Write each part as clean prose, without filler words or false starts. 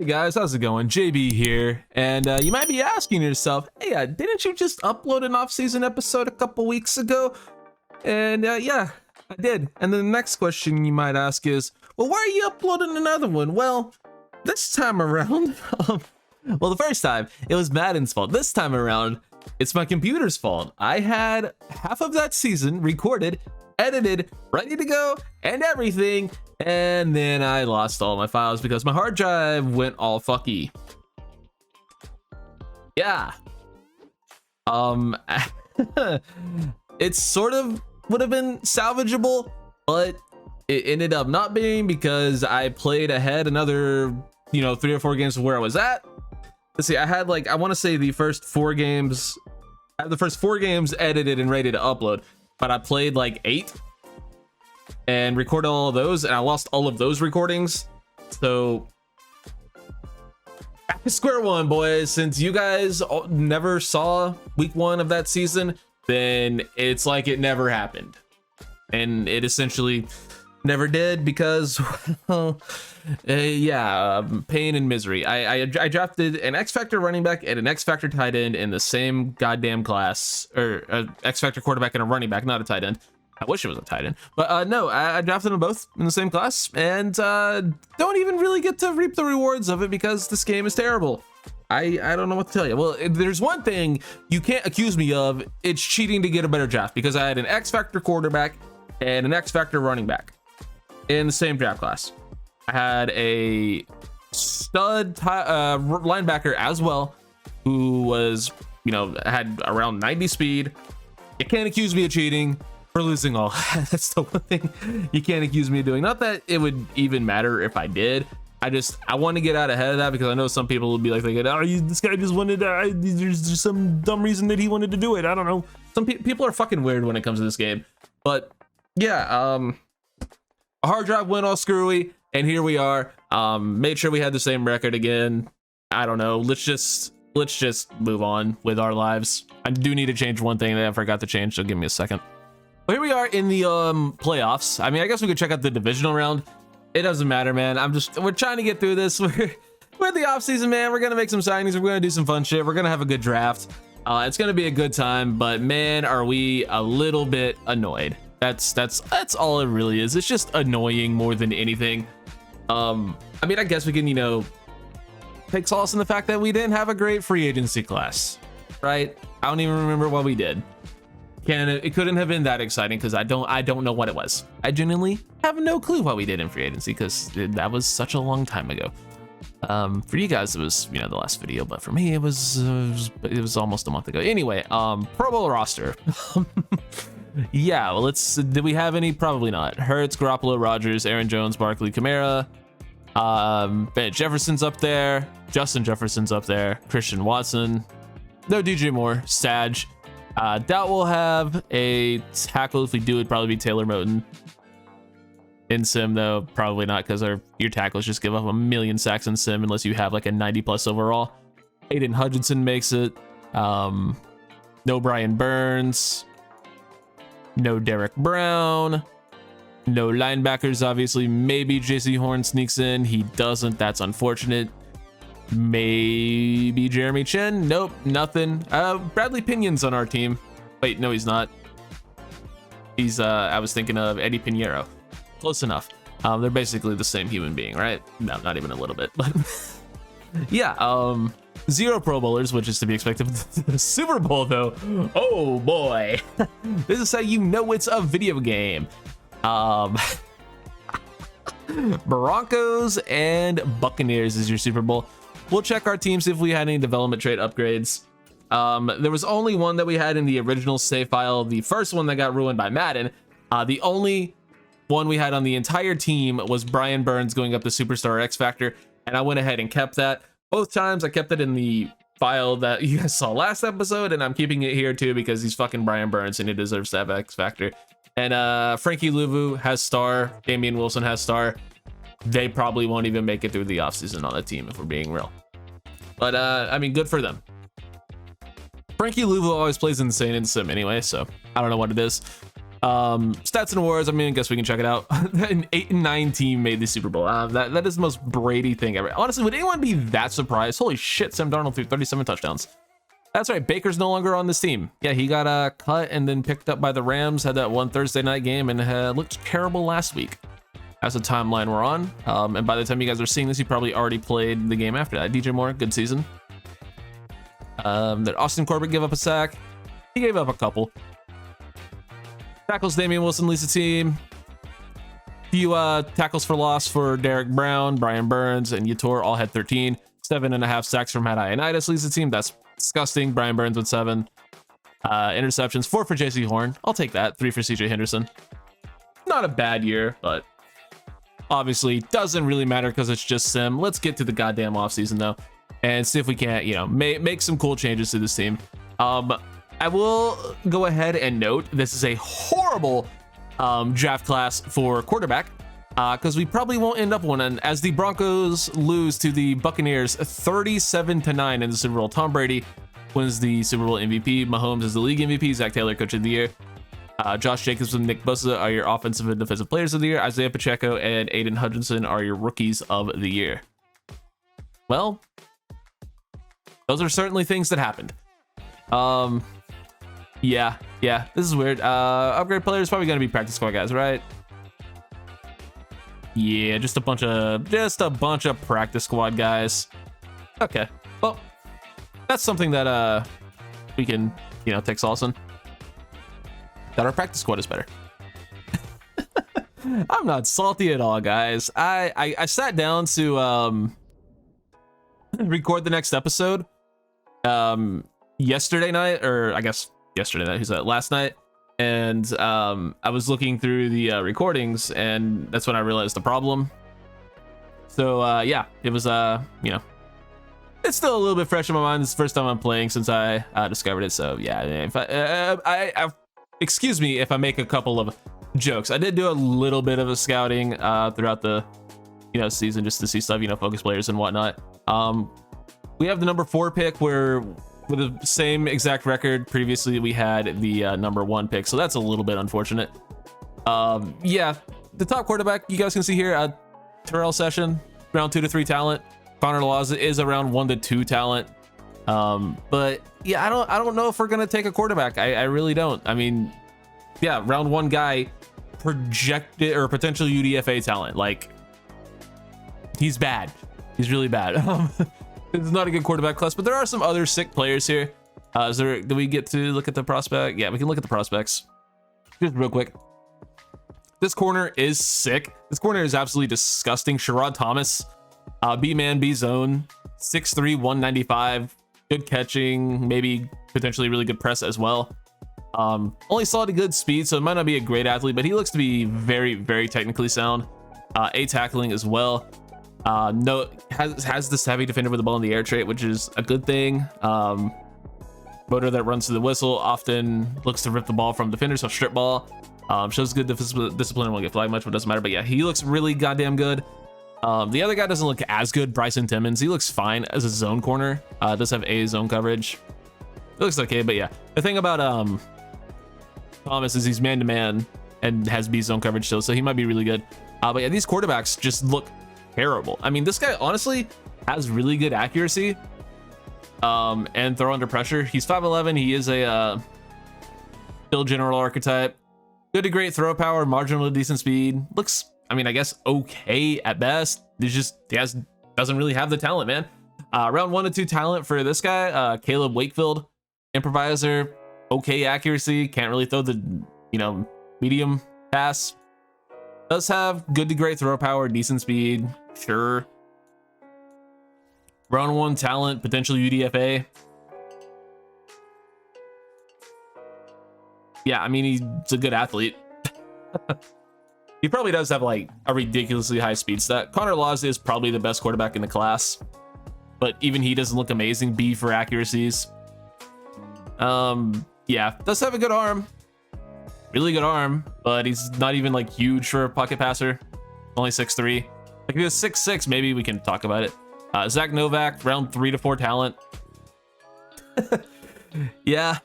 Hey guys, how's it going? JB here, and you might be asking yourself, hey, didn't you just upload an off-season episode a couple weeks ago? And yeah, I did. And then the next question you might ask is, well, why are you uploading another one? Well, this time around, well, the first time, it was Madden's fault. This time around, it's my computer's fault. I had half of that season recorded, edited, ready to go, and everything, and then I lost all my files because my hard drive went all fucky. Yeah. It sort of would have been salvageable, but it ended up not being because I played ahead another, 3 or 4 games of where I was at. Let's see, I had I want to say the first 4 games, I had the first 4 games edited and ready to upload, but I played 8 and recorded all of those, and I lost all of those recordings. So back to square one, boys. Since you guys never saw week 1 of that season, then it's like it never happened, and it essentially never did because yeah, pain and misery. I drafted an X Factor running back and an X Factor tight end in the same goddamn class, or an X Factor quarterback and a running back, not a tight end. I wish it was a tight end, but no, I drafted them both in the same class, and don't even really get to reap the rewards of it because this game is terrible. I don't know what to tell you. Well, there's one thing you can't accuse me of. It's cheating to get a better draft, because I had an X Factor quarterback and an X Factor running back in the same draft class. I had a stud linebacker as well, who was, had around 90 speed. You can't accuse me of cheating for losing all. That's the one thing you can't accuse me of doing. Not that it would even matter if I did. I want to get out ahead of that, because I know some people would be like, oh, this guy just wanted to, there's just some dumb reason that he wanted to do it. I don't know. Some people are fucking weird when it comes to this game. But yeah, a hard drive went all screwy, and here we are. Made sure we had the same record again. I don't know. Let's just move on with our lives. I do need to change one thing that I forgot to change, so give me a second. Well, here we are in the playoffs. I mean, I guess we could check out the divisional round. It doesn't matter, man. We're trying to get through this. We're the off season, man. We're gonna make some signings. We're gonna do some fun shit. We're gonna have a good draft. It's gonna be a good time, but man, are we a little bit annoyed. That's all it really is. It's just annoying more than anything. I mean, I guess we can, take solace in the fact that we didn't have a great free agency class, right? I don't even remember what we did. It couldn't have been that exciting, because I don't know what it was. I genuinely have no clue what we did in free agency, because that was such a long time ago. For you guys, it was the last video, but for me, it was almost a month ago. Anyway, Pro Bowl roster. Yeah, well, did we have any? Probably not. Hurts, Garoppolo, Rodgers, Aaron Jones, Barkley, Kamara. Ben Jefferson's up there. Justin Jefferson's up there. Christian Watson. No DJ Moore. Sag. Doubt we'll have a tackle. If we do, it'd probably be Taylor Moton. In sim, though, probably not, because your tackles just give up a million sacks in sim unless you have a 90+ overall. Aiden Hutchinson makes it. No Brian Burns. No Derek Brown. No linebackers, obviously. Maybe JC Horn sneaks in. He doesn't. That's unfortunate. Maybe Jeremy Chin. Nope, nothing. Bradley Pinion's on our team. Wait, no, he's not. He's I was thinking of Eddie Pinheiro. Close enough. They're basically the same human being, right? No, not even a little bit, but yeah. 0 Pro Bowlers, which is to be expected with the Super Bowl, though. Oh boy. This is how you know it's a video game. Broncos and Buccaneers is your Super Bowl. We'll check our teams if we had any development trait upgrades. There was only one that we had in the original save file, the first one that got ruined by Madden. The only one we had on the entire team was Brian Burns going up to Superstar X Factor, and I went ahead and kept that. Both times I kept it in the file that you guys saw last episode, and I'm keeping it here too because he's fucking Brian Burns and he deserves to have X Factor. And Frankie Louvu has star, Damian Wilson has star. They probably won't even make it through the offseason on the team, if we're being real. But I mean, good for them. Frankie Louvu always plays insane in sim anyway, so I don't know what it is. Stats and awards, I mean, I guess we can check it out. An 8-9 team made the Super Bowl. That is the most Brady thing ever. Honestly, would anyone be that surprised? Holy shit, Sam Darnold threw 37 touchdowns. That's right, Baker's no longer on this team. Yeah, he got cut and then picked up by the Rams, had that one Thursday night game, and looked terrible last week. That's the timeline we're on. And by the time you guys are seeing this, he probably already played the game after that. DJ Moore, good season. That Austin Corbett gave up a sack. He gave up a couple. Tackles, Damian Wilson leads the team. Few tackles for loss for Derek Brown, Brian Burns, and Yator all had 13. 7.5 sacks from Matt Ioannidis leads the team. That's disgusting. Brian Burns with 7. Interceptions, 4 for JC Horn. I'll take that. 3 for CJ Henderson. Not a bad year, but obviously doesn't really matter because it's just sim. Let's get to the goddamn offseason though and see if we can't, you know, make some cool changes to this team. I will go ahead and note this is a horrible draft class for quarterback because we probably won't end up one. And as the Broncos lose to the Buccaneers 37-9 in the Super Bowl, Tom Brady wins the Super Bowl MVP. Mahomes is the league MVP. Zach Taylor, coach of the year. Josh Jacobs and Nick Bosa are your offensive and defensive players of the year. Isaiah Pacheco and Aiden Hutchinson are your rookies of the year. Well, those are certainly things that happened. Yeah, this is weird. Upgrade players probably gonna be practice squad guys, right? Yeah, just a bunch of practice squad guys. Okay, well, that's something that we can, you know, take solace in. That our practice squad is better. I'm not salty at all, guys. I sat down to record the next episode yesterday night, or I guess yesterday night, last night, and I was looking through the recordings, and that's when I realized the problem. So yeah, it was you know, it's still a little bit fresh in my mind. It's the first time I'm playing since I discovered it. So yeah, if I excuse me if I make a couple of jokes. I did do a little bit of a scouting throughout the, you know, season just to see stuff, you know, focus players and whatnot. We have the number 4 pick where with the same exact record previously we had the number 1 pick, so that's a little bit unfortunate. Yeah, the top quarterback you guys can see here, Terrell Session, round 2 to 3 talent. Connor Laws is around 1 to 2 talent. But yeah, I don't know if we're gonna take a quarterback. I really don't. I mean, yeah, round 1 guy, projected or potential UDFA talent. Like, he's bad. He's really bad. It's not a good quarterback class, but there are some other sick players here. Do we get to look at the prospect? Yeah, we can look at the prospects just real quick. This corner is sick. This corner is absolutely disgusting. Sherrod Thomas, B-man, B-zone, 6'3", 195. Good catching, maybe potentially really good press as well. Only saw the good speed, so it might not be a great athlete, but he looks to be very, very technically sound. A tackling as well. No, has the savvy defender with the ball in the air trait, which is a good thing. Motor that runs to the whistle, often looks to rip the ball from defenders, so strip ball. Shows good discipline, won't get flagged much, but doesn't matter. But yeah, he looks really goddamn good. The other guy doesn't look as good, Bryson Timmons. He looks fine as a zone corner. Does have A zone coverage. It looks okay, but yeah. The thing about Thomas is he's man-to-man and has B zone coverage still, so he might be really good. But yeah, these quarterbacks just look terrible. I mean, this guy honestly has really good accuracy and throw under pressure. He's 5'11". He is a still general archetype. Good to great throw power, marginal to decent speed. Looks, I mean, I guess okay at best. Doesn't really have the talent, man. Round 1 to 2 talent for this guy. Caleb Wakefield, improviser, okay accuracy, can't really throw the, you know, medium pass. Does have good to great throw power, decent speed, sure. Round 1 talent, potential UDFA. Yeah, I mean, he's a good athlete. He probably does have like a ridiculously high speed stat. Connor Laws is probably the best quarterback in the class, but even he doesn't look amazing. B for accuracies. Yeah, does have a good arm, really good arm, but he's not even like huge for a pocket passer. Only 6'3". Like if he was 6'6", maybe we can talk about it. Zach Novak, round 3 to 4 talent. Yeah.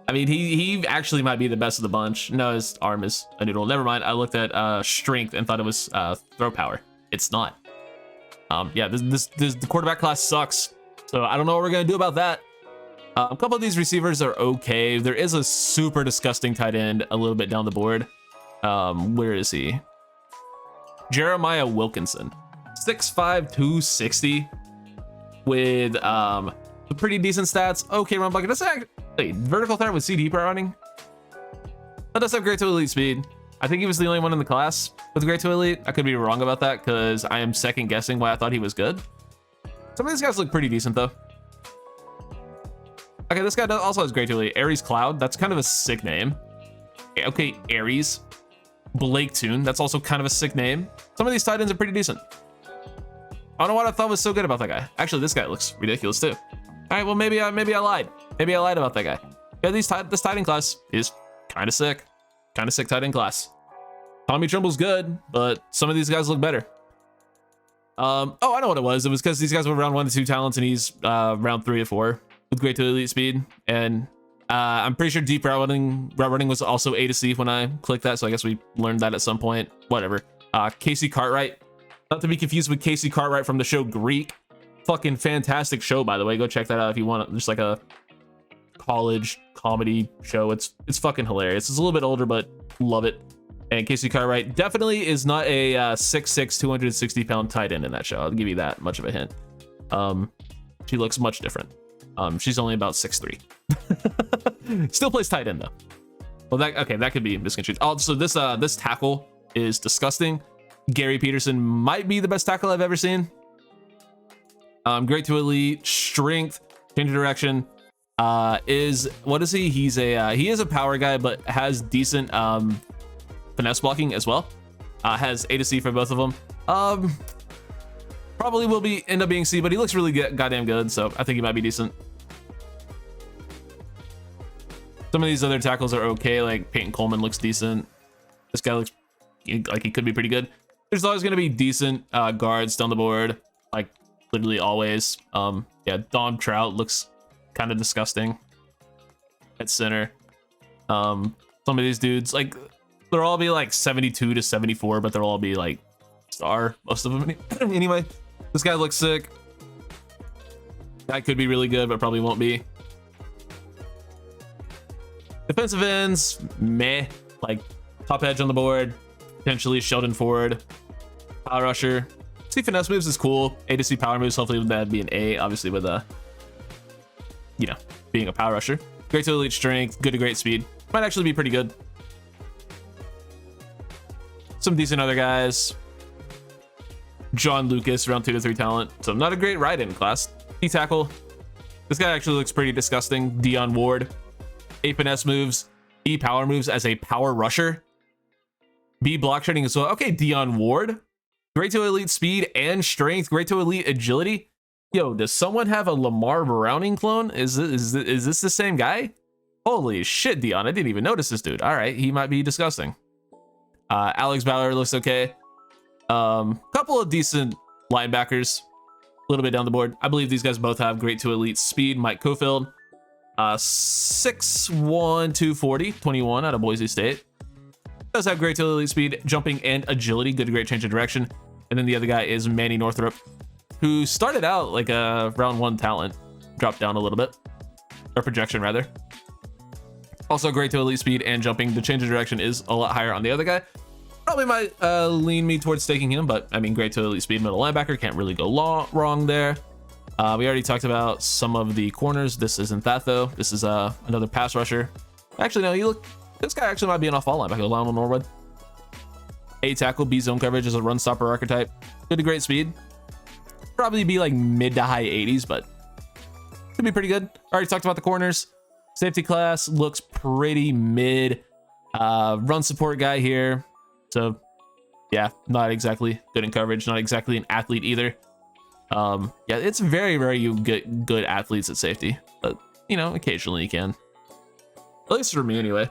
I mean, he actually might be the best of the bunch. No, his arm is a noodle. Never mind. I looked at strength and thought it was throw power. It's not. Yeah, the quarterback class sucks. So I don't know what we're gonna do about that. A couple of these receivers are okay. There is a super disgusting tight end a little bit down the board. Where is he? Jeremiah Wilkinson, 6'5", 260, with pretty decent stats. Okay, run blocker. Does that wait, vertical threat with CD per running? That does have great to elite speed. I think he was the only one in the class with great to elite. I could be wrong about that because I am second guessing why I thought he was good. Some of these guys look pretty decent though. Okay, this guy also has great to elite. Aries Cloud, that's kind of a sick name. Okay, Aries. Blake Toon, that's also kind of a sick name. Some of these tight ends are pretty decent. I don't know what I thought was so good about that guy. Actually, this guy looks ridiculous too. All right, well maybe I lied. Maybe I lied about that guy. Yeah, this tight end class is kind of sick. Kind of sick tight end class. Tommy Trimble's good, but some of these guys look better. Oh, I know what it was. It was because these guys were round 1 to 2 talents, and he's round 3 or 4 with great to elite speed. And I'm pretty sure deep route running was also A to C when I clicked that, so I guess we learned that at some point. Whatever. Casey Cartwright, not to be confused with Casey Cartwright from the show Greek. Fucking fantastic show, by the way. Go check that out if you want. Just like a college comedy show. It's fucking hilarious. It's a little bit older, but love it. And Casey Cartwright definitely is not a 6'6", 260-pound tight end in that show. I'll give you that much of a hint. She looks much different. She's only about 6'3". Still plays tight end though. Well, that could be misconstrued. Also, this tackle is disgusting. Gary Peterson might be the best tackle I've ever seen. Great to elite, strength, change of direction. What is he? He is a power guy, but has decent finesse blocking as well. Has A to C for both of them. Probably will end up being C, but he looks really goddamn good, so I think he might be decent. Some of these other tackles are okay, like Peyton Coleman looks decent. This guy looks like he could be pretty good. There's always going to be decent guards down the board, like literally always. Yeah, Dom Trout looks kind of disgusting at center. Some of these dudes, like, they'll all be like 72 to 74, but they'll all be like star, most of them. Anyway, this guy looks sick. That could be really good, but probably won't be. Defensive ends, meh. Like top edge on the board, potentially Sheldon Ford. Power rusher. See, finesse moves is cool. A to C power moves, hopefully that'd be an A, obviously with being a power rusher. Great to elite strength, good to great speed. Might actually be pretty good. Some decent other guys. John Lucas, round 2 to 3 talent. So not a great ride-in class. D tackle. This guy actually looks pretty disgusting. Dion Ward. A finesse moves. E power moves as a power rusher. B block trading as well. Okay, Dion Ward. Great to elite speed and strength. Great to elite agility. Yo, does someone have a Lamar Browning clone? Is this the same guy? Holy shit, Dion. I didn't even notice this dude. All right, he might be disgusting. Alex Ballard looks okay. Couple of decent linebackers. A little bit down the board. I believe these guys both have great to elite speed. Mike Cofield. 6'1", 240, 21 out of Boise State. Does have great to elite speed, jumping, and agility. Good to great change of direction. And then the other guy is Manny Northrup, who started out like a round 1 talent. Dropped down a little bit. Or projection, rather. Also great to elite speed and jumping. The change of direction is a lot higher on the other guy. Probably might lean me towards taking him, but I mean, great to elite speed middle linebacker. Can't really go wrong there. We already talked about some of the corners. This isn't that though. This is another pass rusher. Actually, no, this guy actually might be an off-ball linebacker. Lionel Norwood. A tackle, B zone coverage is a run stopper archetype. Good to great speed. Probably be like mid to high 80s, but could be pretty good. Already talked about the corners. Safety class looks pretty mid. Run support guy here. So yeah, not exactly good in coverage. Not exactly an athlete either. Yeah, it's very, very good athletes at safety, but occasionally you can. At least for me anyway.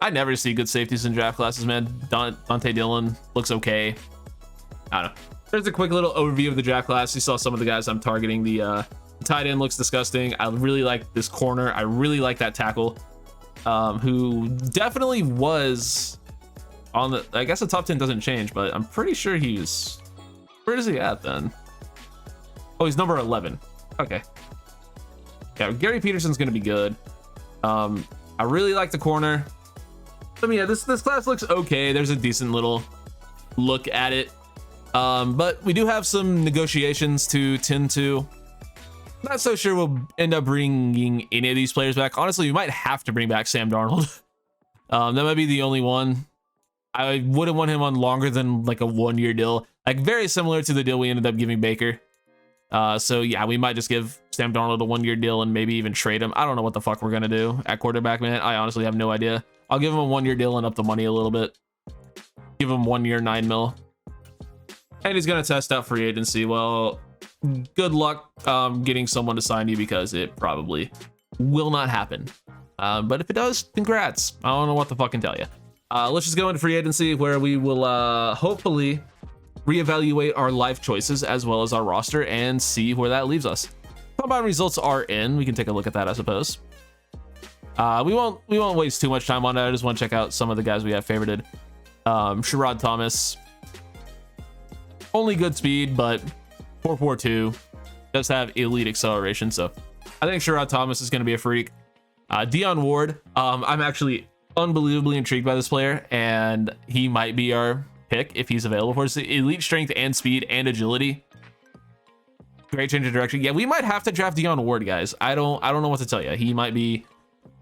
I never see good safeties in draft classes, man. Dante Dillon looks okay. I don't know. There's a quick little overview of the draft class. You saw some of the guys I'm targeting. The Tight end looks disgusting. I really like this corner. I really like that tackle, who definitely was on the, I guess the top 10 doesn't change, but I'm pretty sure he's, where is he at then? Oh, he's number 11. Okay. Yeah, Gary Peterson's going to be good. I really like the corner. I mean, yeah, this class looks okay. There's a decent little look at it. But we do have some negotiations to tend to. Not so sure we'll end up bringing any of these players back. Honestly, we might have to bring back Sam Darnold. That might be the only one. I wouldn't want him on longer than like a 1-year deal. Like very similar to the deal we ended up giving Baker. So yeah, we might just give Sam Darnold a 1-year deal and maybe even trade him. I don't know what the fuck we're gonna do at quarterback, man. I honestly have no idea. I'll give him a 1-year deal and up the money a little bit. Give him 1 year, $9 million. And he's gonna test out free agency. Well, good luck getting someone to sign you, because it probably will not happen. But if it does, congrats. I don't know what to fucking tell you. Let's just go into free agency, where we will hopefully reevaluate our life choices as well as our roster and see where that leaves us. Combine results are in. We can take a look at that, I suppose. We won't waste too much time on that. I just want to check out some of the guys we have favorited. Sherrod Thomas, only good speed, but 4.42, does have elite acceleration, so I think Sherrod Thomas is going to be a freak. Dion Ward, I'm actually unbelievably intrigued by this player, and he might be our pick if he's available for us. Elite strength and speed and agility. Great change of direction. Yeah, we might have to draft Dion Ward, guys. I don't know what to tell you. He might be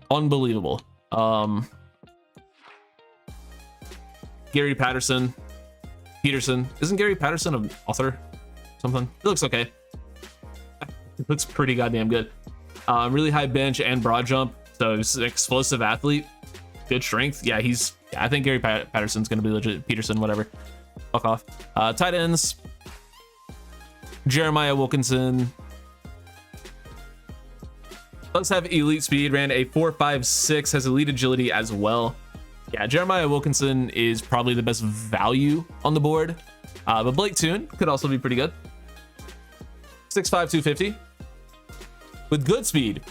unbelievable. Gary Peterson. Isn't Gary Patterson an author? Something. It looks okay. It looks pretty goddamn good. Really high bench and broad jump. So he's an explosive athlete. Good strength. Yeah, I think Gary Patterson's going to be legit. Peterson, whatever. Fuck off. Tight ends. Jeremiah Wilkinson. Does have elite speed. Ran a 4.56. Has elite agility as well. Yeah, Jeremiah Wilkinson is probably the best value on the board. But Blake Toon could also be pretty good. 6'5", 250. With good speed.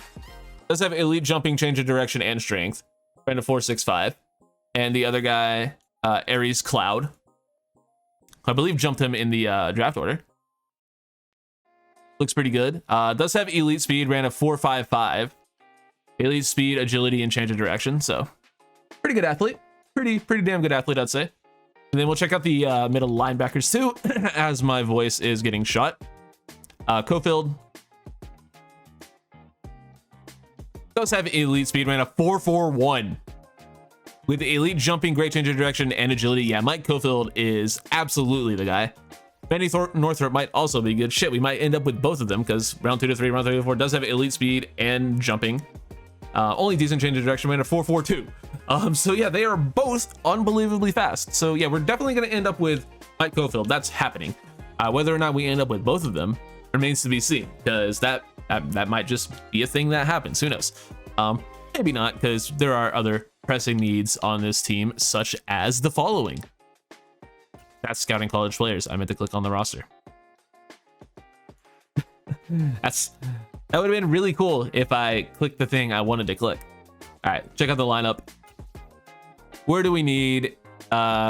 Does have elite jumping, change of direction, and strength. Ran a 4.65. And the other guy, Aries Cloud, I believe jumped him in the draft order. Looks pretty good. Does have elite speed. Ran a 4.55. Elite speed, agility, and change of direction. So pretty good athlete. Pretty damn good athlete, I'd say. And then we'll check out the middle linebackers too, as my voice is getting shot. Cofield does have elite speed. Ran a 4.41 with elite jumping, great change of direction, and agility. Yeah, Mike Cofield is absolutely the guy. Benny Northrop might also be good. Shit, we might end up with both of them, because round 2 to 3, round 3 to 4 does have elite speed and jumping. Only decent change of direction. Ran a 4.42. So yeah, they are both unbelievably fast. So yeah, we're definitely going to end up with Mike Cofield. That's happening. Whether or not we end up with both of them remains to be seen, because that might just be a thing that happens. Who knows? Maybe not, because there are other pressing needs on this team, such as the following. That's scouting college players. I meant to click on the roster. That would have been really cool if I clicked the thing I wanted to click. All right, check out the lineup. Where do we need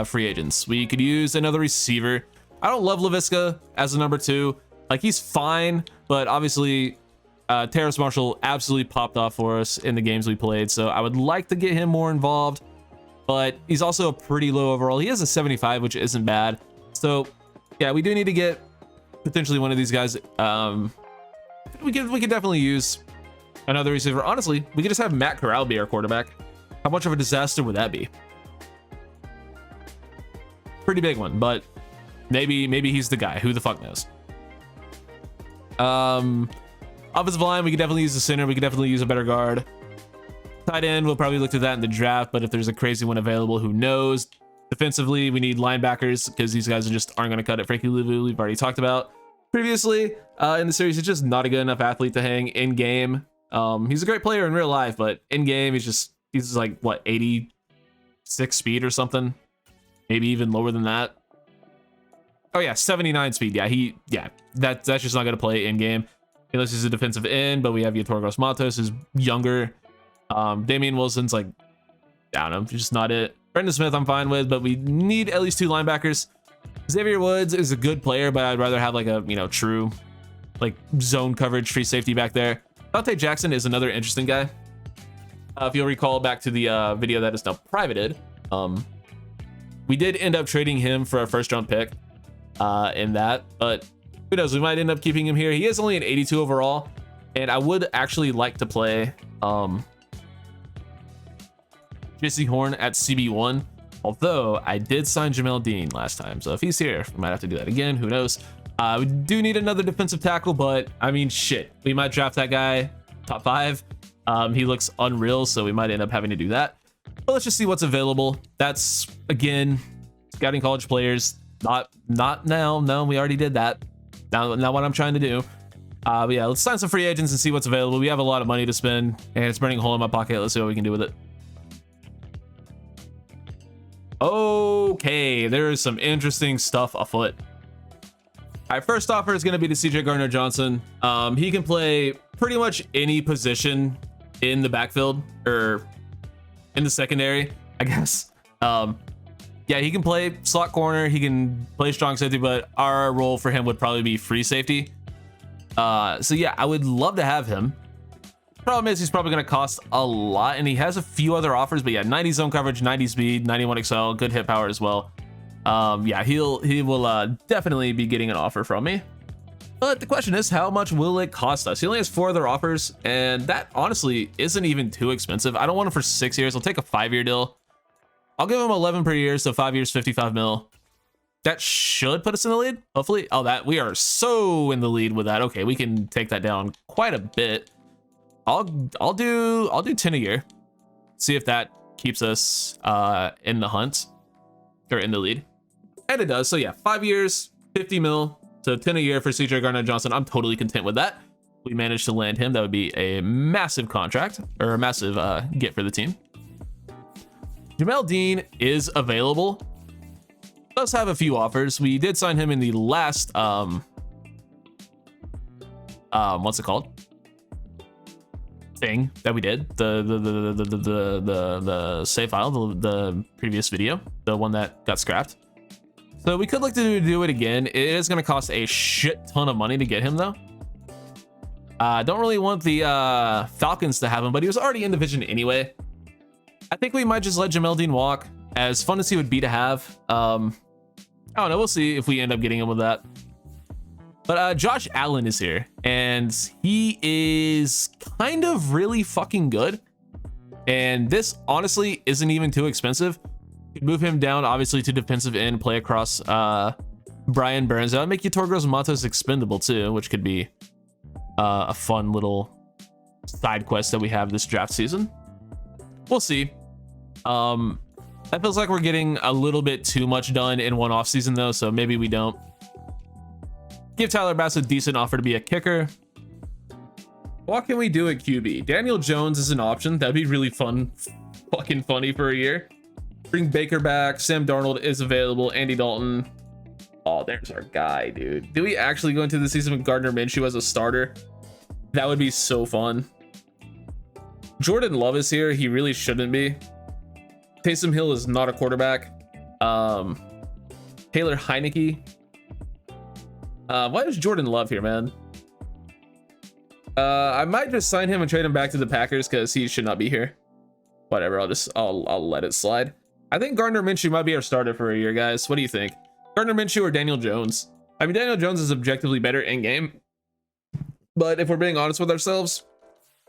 free agents? We could use another receiver. I don't love LaVisca as a number 2. Like, he's fine, but obviously Terrace Marshall absolutely popped off for us in the games we played, so I would like to get him more involved, but he's also a pretty low overall. He has a 75, which isn't bad. So yeah, we do need to get potentially one of these guys. We could definitely use another receiver. Honestly, we could just have Matt Corral be our quarterback. How much of a disaster would that be? Pretty big one, but maybe he's the guy. Who the fuck knows? Offensive line, we could definitely use a center. We could definitely use a better guard. Tight end, we'll probably look to that in the draft, but if there's a crazy one available, who knows? Defensively, we need linebackers, because these guys just aren't going to cut it. Frankie Louvu, we've already talked about previously in the series. He's just not a good enough athlete to hang in game. He's a great player in real life, but in game, he's like, what, 86 speed or something? Maybe even lower than that. Oh yeah, 79 speed. Yeah, that's just not going to play in game. unless he's a defensive end, but we have Yatorgos Matos, who's younger. Damian Wilson's like, I don't know, just not it. Brendan Smith I'm fine with, but we need at least 2 linebackers. Xavier Woods is a good player, but I'd rather have like a, you know, true like zone coverage free safety back there. Dante Jackson is another interesting guy. If you'll recall back to the video that is now privated, we did end up trading him for a first round pick in that, but who knows, we might end up keeping him here. He is only an 82 overall, and I would actually like to play JC Horn at CB1, although I did sign Jamel Dean last time, so if he's here, we might have to do that again, who knows. We do need another defensive tackle, but I mean, shit, we might draft that guy top 5. He looks unreal, so we might end up having to do that. But let's just see what's available. That's, again, scouting college players. Not now. No, we already did that. Not what I'm trying to do. But yeah, let's sign some free agents and see what's available. We have a lot of money to spend, and it's burning a hole in my pocket. Let's see what we can do with it. Okay, there is some interesting stuff afoot. All right, first offer is going to be to CJ Gardner-Johnson. He can play pretty much any position in the backfield or in the secondary, I guess. Yeah, he can play slot corner. He can play strong safety, but our role for him would probably be free safety. So yeah, I would love to have him. Problem is he's probably going to cost a lot, and he has a few other offers, but yeah, 90 zone coverage, 90 speed, 91 excel, good hit power as well. Yeah, he will definitely be getting an offer from me. But the question is, how much will it cost us? He only has 4 other offers, and that honestly isn't even too expensive. I don't want him for 6 years. I'll take a 5-year deal. I'll give him 11 per year, so 5 years, 55 mil. That should put us in the lead, hopefully. Oh, that we are so in the lead with that. Okay, we can take that down quite a bit. I'll do 10 a year. See if that keeps us in the hunt or in the lead. And it does. So yeah, 5 years, 50 mil. So 10 a year for CJ Gardner-Johnson. I'm totally content with that. We managed to land him. That would be a massive contract, or a massive get for the team. Jamel Dean is available. Does have a few offers. We did sign him in the last what's it called? Thing that we did. The save file, the previous video, the one that got scrapped. So we could look to do it again. It is going to cost a shit ton of money to get him, though. Don't really want the Falcons to have him, but he was already in division anyway. I think we might just let Jamel Dean walk. As fun as he would be to have, I don't know. We'll see if we end up getting him with that. But Josh Allen is here, and he is kind of really fucking good. And this honestly isn't even too expensive. You could move him down, obviously, to defensive end, play across Brian Burns. That would make Yatorgos Matos expendable too, which could be a fun little side quest that we have this draft season. We'll see. That feels like we're getting a little bit too much done in one offseason, though, so maybe we don't. Give Tyler Bass a decent offer to be a kicker. What can we do at QB? Daniel Jones is an option. That'd be really fun. Fucking funny for a year. Bring Baker back. Sam Darnold is available. Andy Dalton. Oh, there's our guy, dude. Do we actually go into the season with Gardner Minshew as a starter? That would be so fun. Jordan Love is here. He really shouldn't be. Taysom Hill is not a quarterback. Taylor Heineke. Why is Jordan Love here, man? I might just sign him and trade him back to the Packers because he should not be here. Whatever, I'll let it slide. I think Gardner Minshew might be our starter for a year, guys. What do you think? Gardner Minshew or Daniel Jones? I mean, Daniel Jones is objectively better in game, but if we're being honest with ourselves,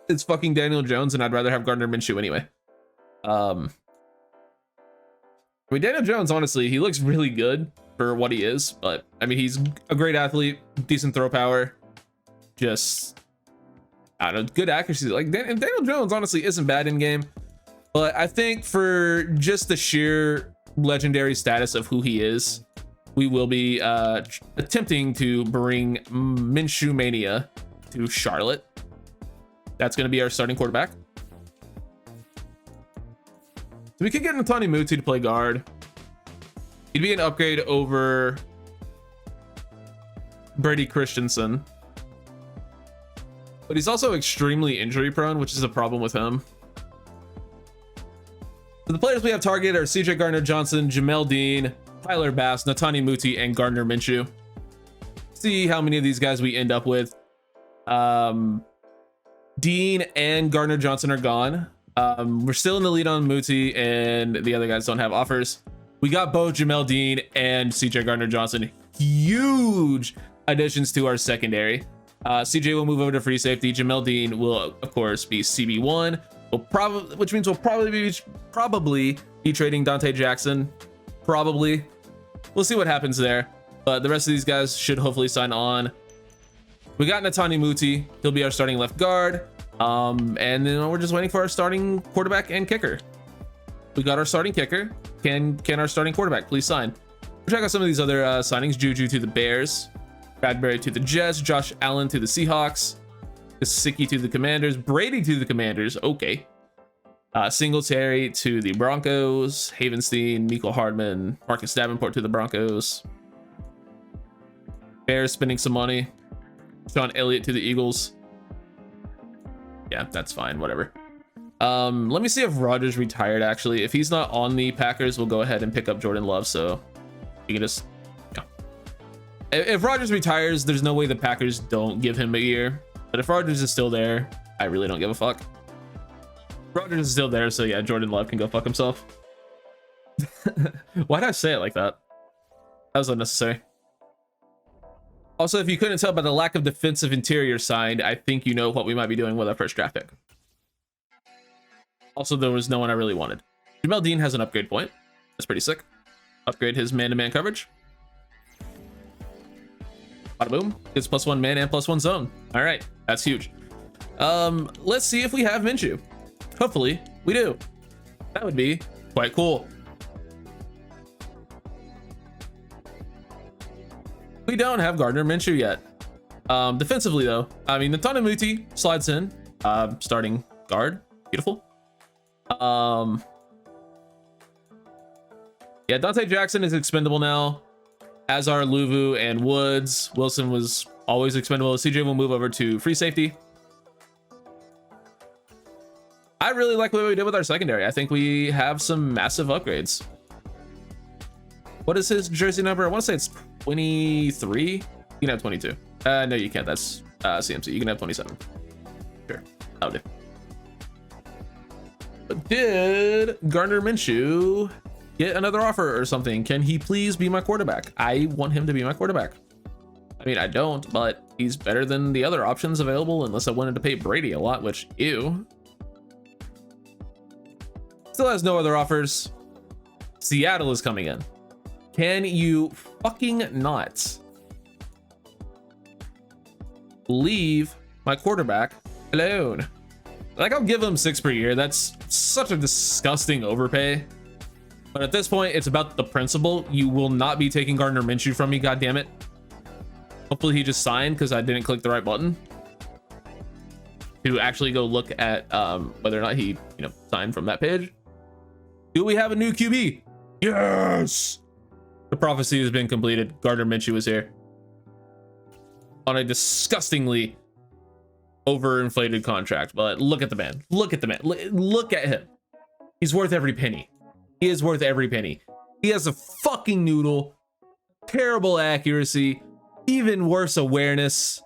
it's fucking Daniel Jones, and I'd rather have Gardner Minshew anyway. I mean, Daniel Jones, honestly, he looks really good for what he is, but I mean, he's a great athlete, decent throw power, just, I don't know, good accuracy. Like, Daniel Jones, honestly, isn't bad in game, but I think for just the sheer legendary status of who he is, we will be attempting to bring Minshew Mania to Charlotte. That's going to be our starting quarterback. So we could get Ntani Mutu to play guard. He'd be an upgrade over Brady Christensen. but he's also extremely injury prone, which is a problem with him. So the players we have targeted are CJ Gardner-Johnson, Jamel Dean, Tyler Bass, Netane Muti, and Gardner Minshew. See how many of these guys we end up with. Dean and Gardner-Johnson are gone. We're still in the lead on Muti, and the other guys don't have offers. We got both Jamel Dean and CJ Gardner-Johnson. Huge additions to our secondary. CJ will move over to free safety. Jamel Dean will, of course, be CB1. Which means we'll probably be trading Dante Jackson. Probably. We'll see what happens there. But the rest of these guys should hopefully sign on. We got Netane Muti. He'll be our starting left guard. And then we're just waiting for our starting quarterback and kicker. We got our starting kicker. Can our starting quarterback please sign? We'll check out some of these other signings. Juju to the Bears. Bradbury to the Jets. Josh Allen to the Seahawks. Gesicki to the Commanders. Brady to the Commanders. Okay. Singletary to the Broncos. Havenstein, Mecole Hardman, Marcus Davenport to the Broncos. Bears spending some money. Sean Elliott to the Eagles. Yeah, that's fine. Whatever. Let me see if Rodgers retired, actually. If he's not on the Packers, we'll go ahead and pick up Jordan Love. So you can just... Yeah. If Rodgers retires, there's no way the Packers don't give him a year. But if Rodgers is still there, I really don't give a fuck. Rodgers is still there, so yeah, Jordan Love can go fuck himself. Why did I say it like that? That was unnecessary. Also, if you couldn't tell by the lack of defensive interior signed, I think you know what we might be doing with our first draft pick. Also, there was no one I really wanted. Jamel Dean has an upgrade point. That's pretty sick. Upgrade his man-to-man coverage. Bada boom. Gets +1 man and +1 zone. All right, that's huge. Let's see if we have Minshew. Hopefully, we do. That would be quite cool. We don't have Gardner Minshew yet. Defensively, though, I mean, Netane Muti slides in. Starting guard. Beautiful. Yeah, Dante Jackson is expendable now, as are Luvu and Woods. Wilson was always expendable. CJ will move over to free safety. I really like what we did with our secondary. I think we have some massive upgrades. What is his jersey number? I want to say it's 23. You can have 22. No, you can't. That's CMC. You can have 27. Sure, that'll do. But did Gardner Minshew get another offer or something? Can he please be my quarterback? I want him to be my quarterback. I mean, I don't, but he's better than the other options available, unless I wanted to pay Brady a lot, which, ew. Still has no other offers. Seattle is coming in. Can you fucking not leave my quarterback alone? Like, I'll give him 6 per year. That's such a disgusting overpay. But at this point, it's about the principle. You will not be taking Gardner Minshew from me, goddammit. Hopefully he just signed because I didn't click the right button to actually go look at whether or not he, signed from that page. Do we have a new QB? Yes! The prophecy has been completed. Gardner Minshew is here. On a disgustingly overinflated contract. But look at the man. Look at the man. Look at him. He's worth every penny. He is worth every penny. He has a fucking noodle. Terrible accuracy. Even worse awareness.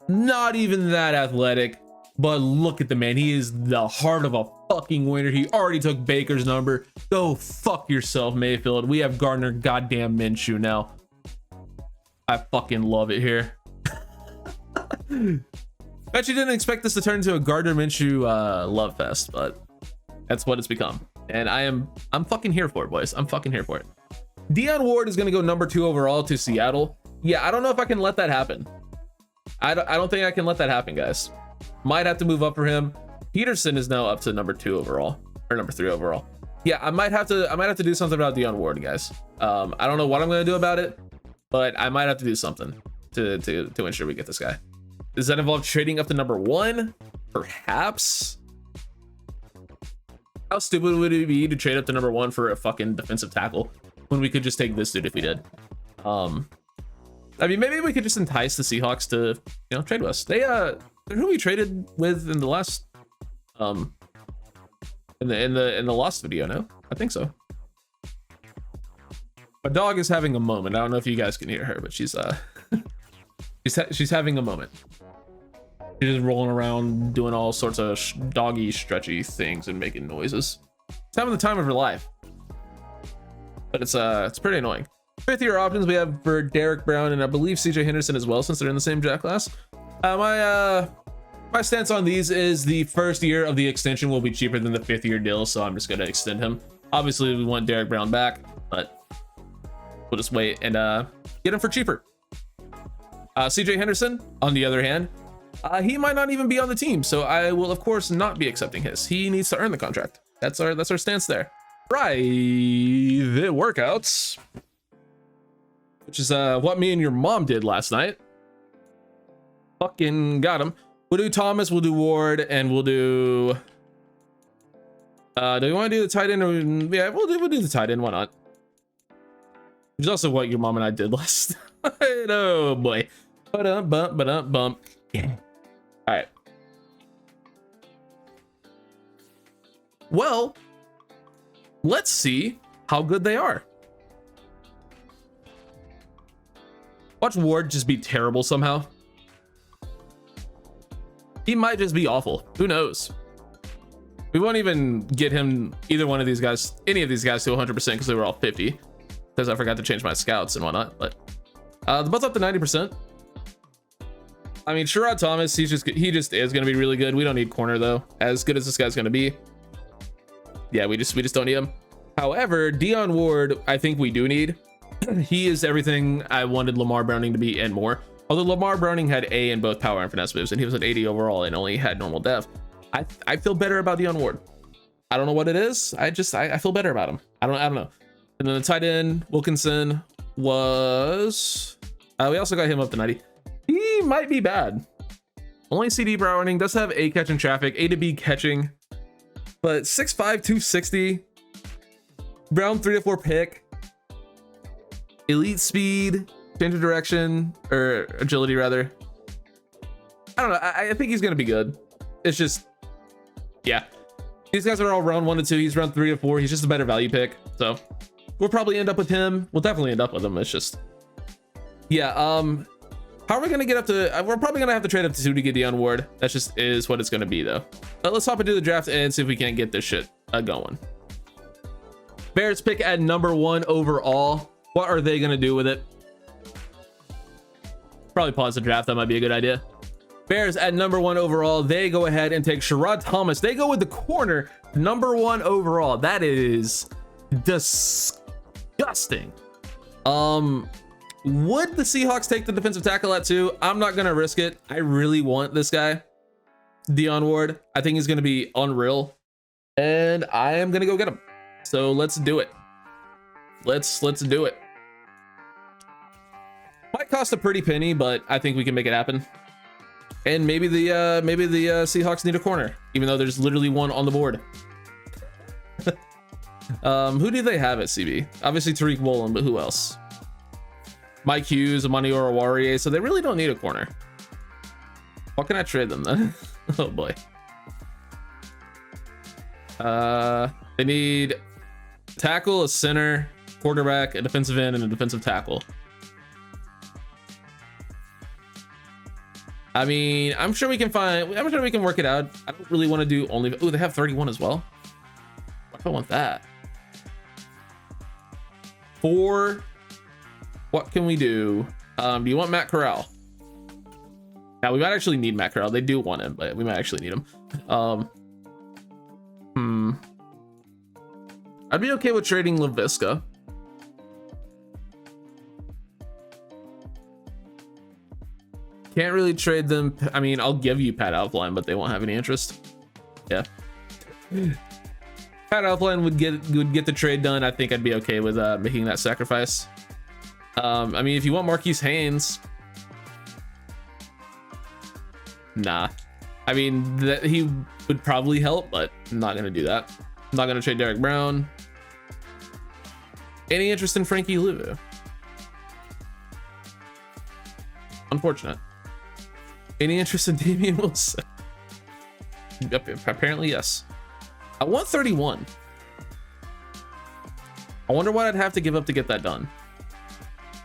Not even that athletic. But look at the man. He is the heart of a fucking winner. He already took Baker's number. Go fuck yourself, Mayfield. We have Gardner goddamn Minshew now. I fucking love it here. Bet you didn't expect this to turn into a Gardner Minshew love fest, but that's what it's become. And I'm fucking here for it, boys. I'm fucking here for it. Deion Ward is going to go number 2 overall to Seattle. Yeah, I don't know if I can let that happen. I don't think I can let that happen, guys. Might have to move up for him. Peterson is now up to number 2 overall, or number 3 overall. Yeah, I might have to do something about Deion Ward, guys. I don't know what I'm going to do about it, but I might have to do something to ensure we get this guy. Does that involve trading up to number 1? Perhaps. How stupid would it be to trade up to number 1 for a fucking defensive tackle when we could just take this dude if we did? I mean, maybe we could just entice the Seahawks to, trade with us. who we traded with in the last in the last video? No, I think so. My dog is having a moment. I don't know if you guys can hear her, but she's she's having a moment. She's just rolling around doing all sorts of doggy stretchy things and making noises. She's having the time of her life, but it's pretty annoying. Fifth year options we have for Derek Brown and I believe CJ Henderson as well, since they're in the same draft class. My stance on these is the first year of the extension will be cheaper than the 5th year deal, so I'm just going to extend him. Obviously we want Derek Brown back, but we'll just wait and get him for cheaper. CJ Henderson, on the other hand, he might not even be on the team, so I will of course not be accepting his. He needs to earn the contract. That's our stance there. Private workouts, which is what me and your mom did last night. Fucking got him. We'll do Thomas, we'll do Ward, and we'll do we want to do the tight end? Or, yeah, we'll do the tight end. Why not? Which is also what your mom and I did last night. Oh boy. Bump. Yeah. All right. Well, let's see how good they are. Watch Ward just be terrible somehow. He might just be awful. Who knows? We won't even get him, either one of these guys, any of these guys, to 100% because they were all 50. Because I forgot to change my scouts and whatnot. But they're both up to 90%. I mean, Sherrod Thomas, he just is going to be really good. We don't need corner though. As good as this guy's going to be, yeah, we just don't need him. However, Dion Ward, I think we do need. He is everything I wanted Lamar Browning to be and more. Although Lamar Browning had A in both power and finesse moves, and he was at 80 overall and only had normal dev. I feel better about Dion Ward. I don't know what it is. I feel better about him. I don't know. And then the tight end Wilkinson was. We also got him up to 90. He might be bad. Only CD Browning does have A catch in traffic, A to B catching, but 6'5", 260. Brown 3 to 4 pick. Elite speed. Change of direction, or agility rather. I don't know. I think he's gonna be good. It's just, yeah. These guys are all round 1 to 2. He's round 3 to 4. He's just a better value pick. So we'll probably end up with him. We'll definitely end up with him. It's just, yeah. How are we gonna get up to? We're probably gonna have to trade up to 2 to get Dion Ward. That just is what it's gonna be though. But let's hop into the draft and see if we can't get this shit going. Bears pick at number 1 overall. What are they gonna do with it? Probably pause the draft. That might be a good idea. Bears at number 1 overall. They go ahead and take Sherrod Thomas. They go with the corner, number 1 overall. That is disgusting. Would the Seahawks take the defensive tackle at 2? I'm not gonna risk it. I really want this guy, Dion Ward. I think he's gonna be unreal, and I am gonna go get him. So let's do it. Let's do it. Might cost a pretty penny, but I think we can make it happen. And maybe the Seahawks need a corner, even though there's literally one on the board. Who do they have at CB? Obviously Tariq Woolen, but who else? Mike Hughes, Amani Oruwariye, so they really don't need a corner. What can I trade them then? Oh boy. They need tackle, a center, quarterback, a defensive end, and a defensive tackle. I mean, I'm sure we can work it out. I don't really want to do only. Oh, they have 31 as well. What if I want that? 4. What can we do? Do you want Matt Corral? Now we might actually need Matt Corral. They do want him, but we might actually need him. I'd be okay with trading LaVisca. Can't really trade them. I mean, I'll give you Pat Outline, but they won't have any interest. Yeah. Pat Outline would get the trade done. I think I'd be okay with making that sacrifice. I mean, if you want Marquise Haynes, nah. I mean, that he would probably help, but I'm not gonna do that. I'm not gonna trade Derek Brown. Any interest in Frankie Louvu? Unfortunate. Any interest in Damian Wilson? Apparently, yes. I want 31. I wonder what I'd have to give up to get that done.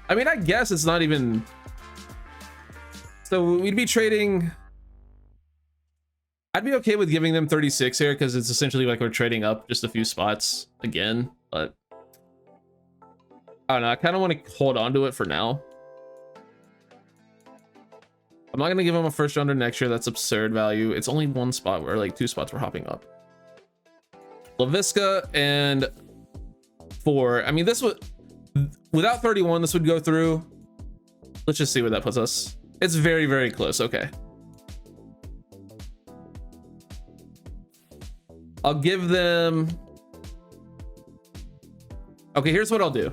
I mean, I guess it's not even... So we'd be trading... I'd be okay with giving them 36 here because it's essentially like we're trading up just a few spots again, but I don't know. I kind of want to hold on to it for now. I'm not going to give them a first rounder next year. That's absurd value. It's only one spot or like two spots we're hopping up. LaVisca and 4. I mean, this would, without 31, this would go through. Let's just see where that puts us. It's very, very close. Okay. I'll give them... Okay, here's what I'll do.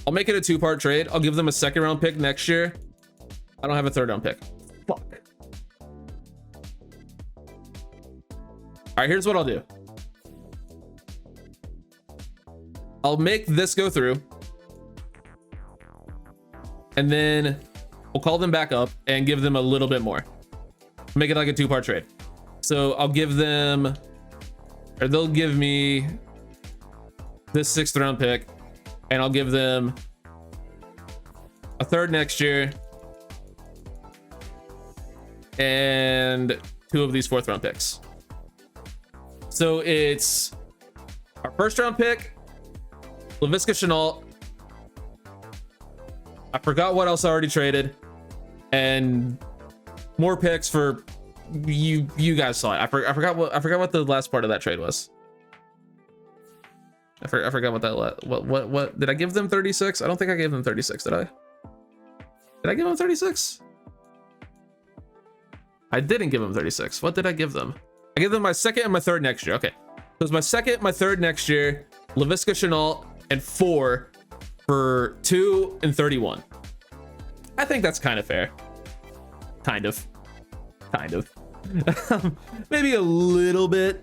I'll make it a 2-part trade. I'll give them a 2nd round pick next year. I don't have a 3rd round pick. Fuck. All right, here's what I'll do. I'll make this go through. And then we'll call them back up and give them a little bit more. Make it like a 2-part trade. So I'll give them... Or they'll give me this 6th round pick, and I'll give them a 3rd next year and 2 of these 4th round picks. So it's our 1st round pick, LaVisca Chenault. I forgot what else I already traded, and more picks for... You guys saw it. I forgot what the last part of that trade was. I forgot what that what did I give them 36? I don't think I gave them 36, did I? Did I give them 36? I didn't give them 36. What did I give them? I gave them my 2nd and my 3rd next year. Okay. So it's my 2nd, my 3rd next year, LaVisca Chenault, and 4 for 2 and 31. I think that's kind of fair. Kind of. Maybe a little bit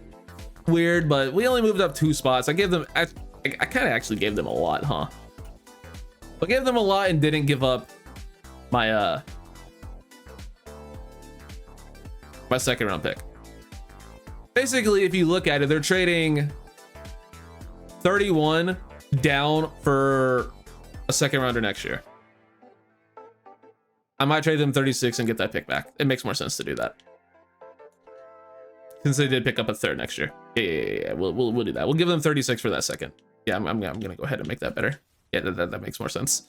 weird, but we only moved up 2 spots. I gave them... I kind of actually gave them a lot, huh? I gave them a lot and didn't give up my my 2nd round pick. Basically, if you look at it, they're trading 31 down for a 2nd rounder next year. I might trade them 36 and get that pick back. It makes more sense to do that, since they did pick up a 3rd next year. Yeah. We'll do that. We'll give them 36 for that 2nd. Yeah, I'm gonna go ahead and make that better. Yeah, that makes more sense.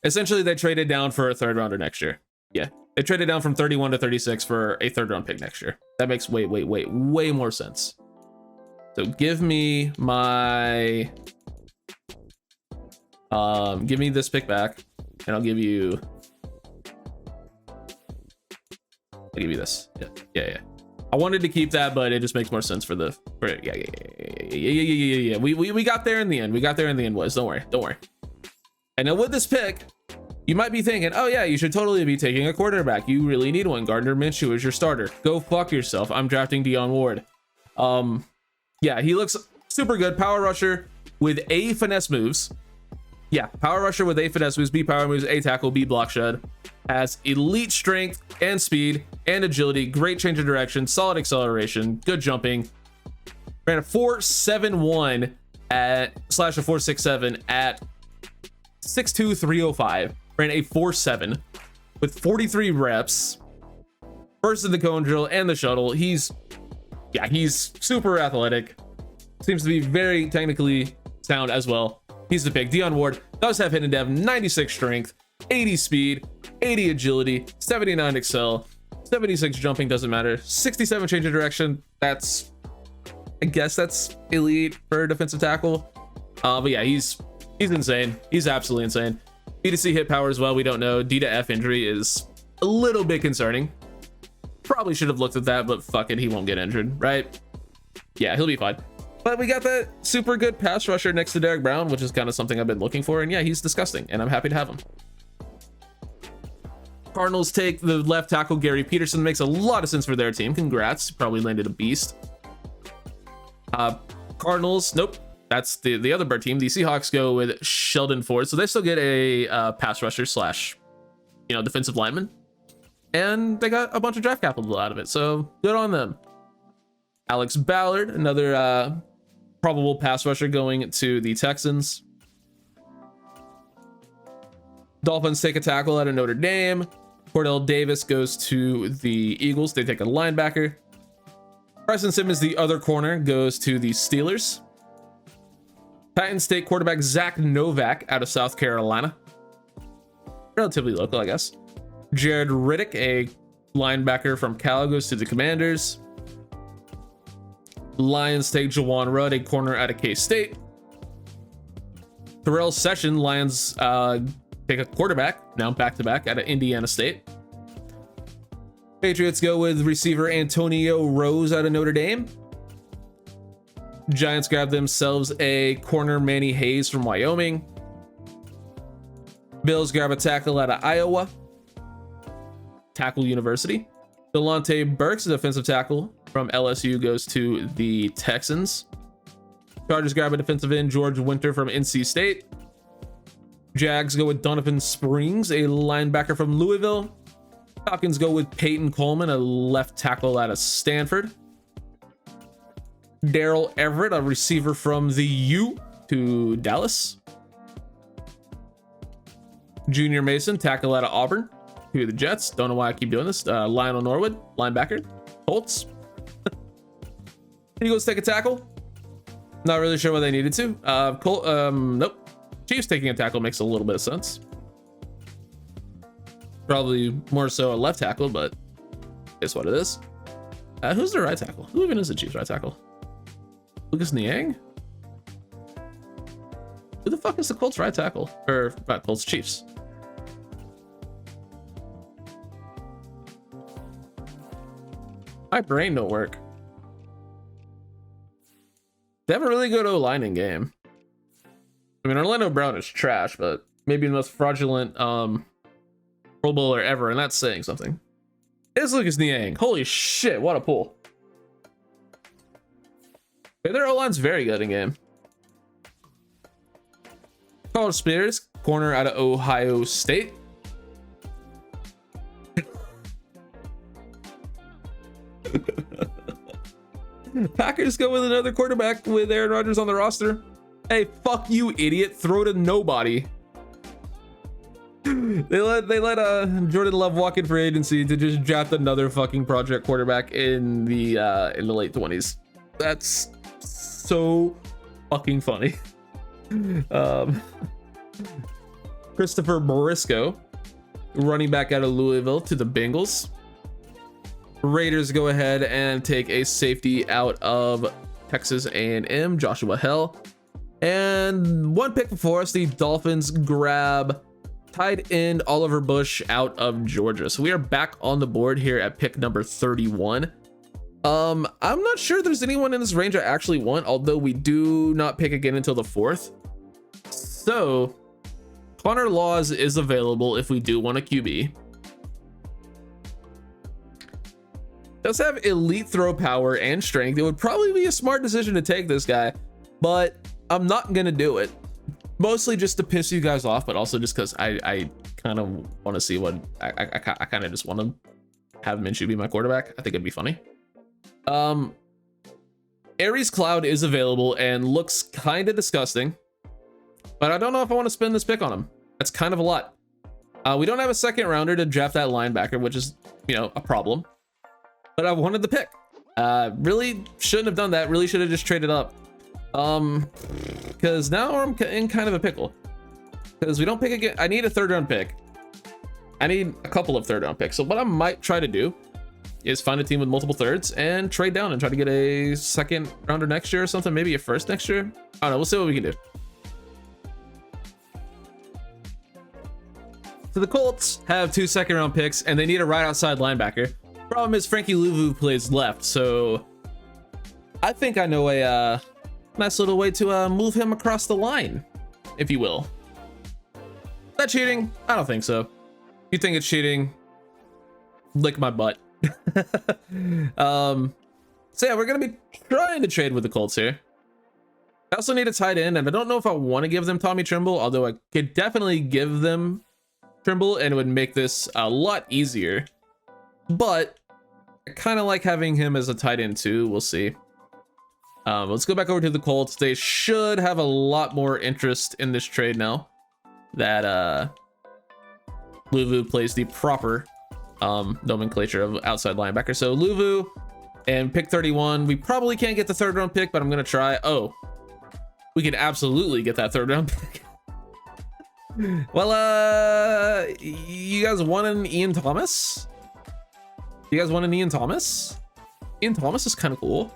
Essentially, they traded down for a 3rd rounder next year. Yeah, they traded down from 31 to 36 for a 3rd round pick next year. That makes way more sense. So give me my... give me this pick back, and I'll give you this. Yeah. I wanted to keep that, but it just makes more sense for the... Yeah. We got there in the end. Boys. Don't worry. And now with this pick, you might be thinking, oh yeah, you should totally be taking a quarterback. You really need one. Gardner Minshew is your starter. Go fuck yourself. I'm drafting Deion Ward. Yeah, he looks super good. Power rusher with A finesse moves. Yeah, power rusher with A finesse moves, B power moves, A tackle, B block shed. Has elite strength and speed and agility, great change of direction, solid acceleration, good jumping. Ran a 4.71 at slash a 4.67 at 6'2", 305. Ran a 4.7 with 43 reps. First in the cone drill and the shuttle. He's super athletic. Seems to be very technically sound as well. He's the pick. Deion Ward does have hidden dev, 96 strength, 80 speed, 80 agility, 79 excel, 76 jumping, doesn't matter, 67 change of direction. That's, I guess that's elite for a defensive tackle. But yeah, he's insane. He's absolutely insane. B to C hit power as well. We don't know. D to F injury is a little bit concerning. Probably should have looked at that, but fuck it, he won't get injured, right? Yeah, he'll be fine. But we got that super good pass rusher next to Derek Brown, which is kind of something I've been looking for. And yeah, he's disgusting, and I'm happy to have him. Cardinals take the left tackle Gary Peterson. Makes a lot of sense for their team. Congrats, probably landed a beast. Cardinals, nope, that's the other bird team. The Seahawks go with Sheldon Ford, so they still get a pass rusher slash defensive linemen, and they got a bunch of draft capital out of it. So good on them. Alex Ballard, another probable pass rusher, going to the Texans. Dolphins take a tackle out of Notre Dame. Cordell Davis goes to the Eagles. They take a linebacker. Preston Simmons, the other corner, goes to the Steelers. Titans take quarterback Zach Novak out of South Carolina. Relatively local, I guess. Jared Riddick, a linebacker from Cal, goes to the Commanders. Lions take Jawan Rudd, a corner out of K-State. Terrell Session, Lions take a quarterback, now back-to-back, out of Indiana State. Patriots go with receiver Antonio Rose out of Notre Dame. Giants grab themselves a corner, Manny Hayes from Wyoming. Bills grab a tackle out of Iowa. Tackle University. Delonte Burks, a defensive tackle from LSU, goes to the Texans. Chargers grab a defensive end, George Winter from NC State. Jags go with Donovan Springs, a linebacker from Louisville. Falcons go with Peyton Coleman, a left tackle out of Stanford. Daryl Everett, a receiver from the U, to Dallas. Junior Mason, tackle out of Auburn, to the Jets. Don't know why I keep doing this. Lionel Norwood, linebacker, Colts. Eagles take a tackle. Not really sure what they needed to. Nope. Chiefs taking a tackle makes a little bit of sense. Probably more so a left tackle, but it's what it is. Who's the right tackle? Who even is the Chiefs right tackle? Lucas Niang? Who the fuck is the Colts right tackle? Or not Colts, Chiefs? My brain don't work. They have a really good O-line in game. I mean, Orlando Brown is trash, but maybe the most fraudulent Pro Bowler ever, and that's saying something. It's Lucas Niang. Holy shit, what a pull. Okay, their O-line's very good in game. Carl Spears, corner out of Ohio State. Packers go with another quarterback with Aaron Rodgers on the roster. Hey, fuck you, idiot. Throw to nobody. They let Jordan Love walk in free agency to just draft another fucking project quarterback in the late 20s. That's so fucking funny. Christopher Morisco, running back out of Louisville, to the Bengals. Raiders go ahead and take a safety out of Texas A&M, Joshua Hell. And one pick before us, the Dolphins grab tight end Oliver Bush out of Georgia. So we are back on the board here at pick number 31. I'm not sure there's anyone in this range I actually want, although we do not pick again until the 4th. So Connor Laws is available if we do want a QB. Does have elite throw power and strength. It would probably be a smart decision to take this guy, but I'm not gonna do it. Mostly just to piss you guys off, but also just because I kind of want to see what I kind of just want to have Minshew be my quarterback. I think it'd be funny. Aries Cloud is available and looks kind of disgusting, but I don't know if I want to spend this pick on him. That's kind of a lot. We don't have a second rounder to draft that linebacker, which is, a problem. But I wanted the pick. Really shouldn't have done that. Really should have just traded up. Because now I'm in kind of a pickle. Because we don't pick again. I need a 3rd round pick. I need a couple of 3rd round picks. So what I might try to do is find a team with multiple 3rds and trade down and try to get a 2nd rounder next year or something. Maybe a 1st next year. I don't know. We'll see what we can do. So the Colts have 2 2nd round picks and they need a right outside linebacker. Problem is Frankie Louvu plays left, so I think I know a nice little way to move him across the line, if you will. Is that cheating? I don't think so. If you think it's cheating, lick my butt. So yeah, we're gonna be trying to trade with the Colts here. I also need a tight end, and I don't know if I want to give them Tommy Trimble, although I could definitely give them Trimble, and it would make this a lot easier. But I kind of like having him as a tight end too. We'll see. Let's go back over to the Colts. They should have a lot more interest in this trade now that Luvu plays the proper nomenclature of outside linebacker. So Luvu and pick 31. We probably can't get the 3rd round pick, but I'm gonna try. Oh, we can absolutely get that 3rd round pick. Well, you guys want an Ian Thomas? You guys want an Ian Thomas? Ian Thomas is kind of cool.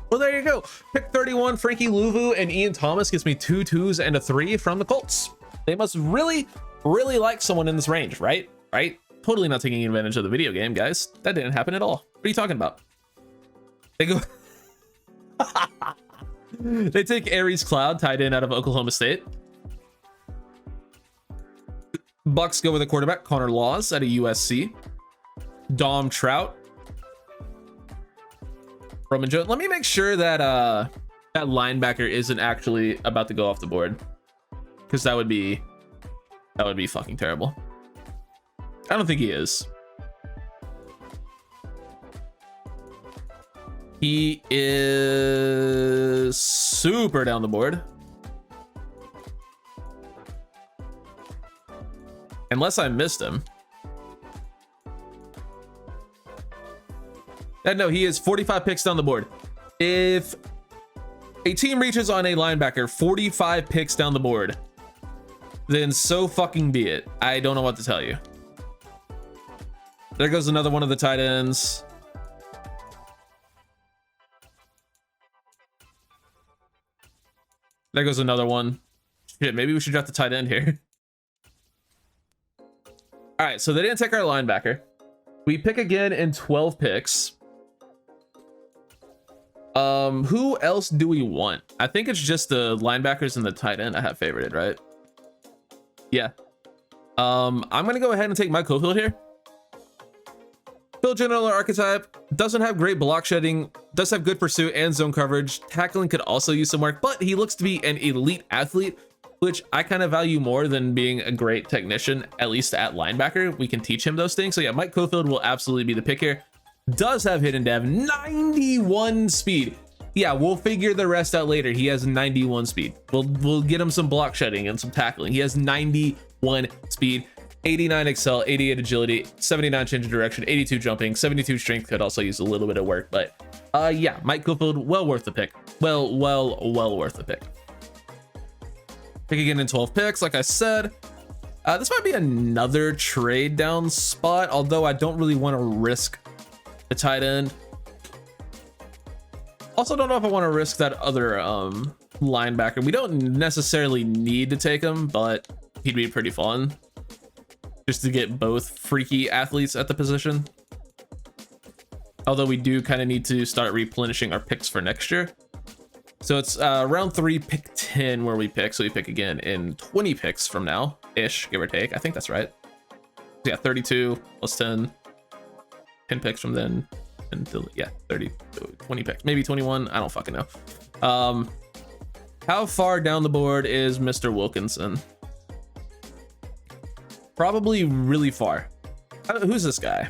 Well, there you go. Pick 31, Frankie Luvu and Ian Thomas gets me 2 2s and a 3 from the Colts. They must really, really like someone in this range, right? Right? Totally not taking advantage of the video game, guys. That didn't happen at all. What are you talking about? They go... They take Aries Cloud, tight end out of Oklahoma State. Bucks go with a quarterback, Connor Laws out of USC. Dom Trout. Roman Jones. Let me make sure that that linebacker isn't actually about to go off the board, because that would be fucking terrible. I don't think he is. He is super down the board. Unless I missed him. No, he is 45 picks down the board. If a team reaches on a linebacker 45 picks down the board, then so fucking be it. I don't know what to tell you. There goes another one of the tight ends. There goes another one. Shit, maybe we should draft the tight end here. All right, so they didn't take our linebacker. We pick again in 12 picks. Who else do we want? I think it's just the linebackers and the tight end I have favorited, right? Yeah. I'm gonna go ahead and take Mike Cofield here. Phil General archetype, doesn't have great block shedding, does have good pursuit and zone coverage. Tackling could also use some work, but he looks to be an elite athlete, which I kind of value more than being a great technician, at least at linebacker. We can teach him those things. So yeah, Mike Cofield will absolutely be the pick here. Does have hidden dev, 91 speed. Yeah, we'll figure the rest out later. He has 91 speed. We'll get him some block shedding and some tackling. He has 91 speed, 89 excel, 88 agility, 79 change of direction, 82 jumping, 72 strength. Could also use a little bit of work, but yeah, Mike Cofield, well worth the pick. Well worth the pick. Pick again in 12 picks, like I said. This might be another trade down spot, although I don't really want to risk the tight end. Also, don't know if I want to risk that other linebacker. We don't necessarily need to take him, but he'd be pretty fun just to get both freaky athletes at the position. Although we do kind of need to start replenishing our picks for next year. So it's round 3, pick 10 where we pick. So we pick again in 20 picks from now ish, give or take. I think that's right. Yeah, 32 plus 10 picks from then until, yeah, 20 picks, maybe 21. I don't fucking know. How far down the board is Mr. Wilkinson? Probably really far. Who's this guy?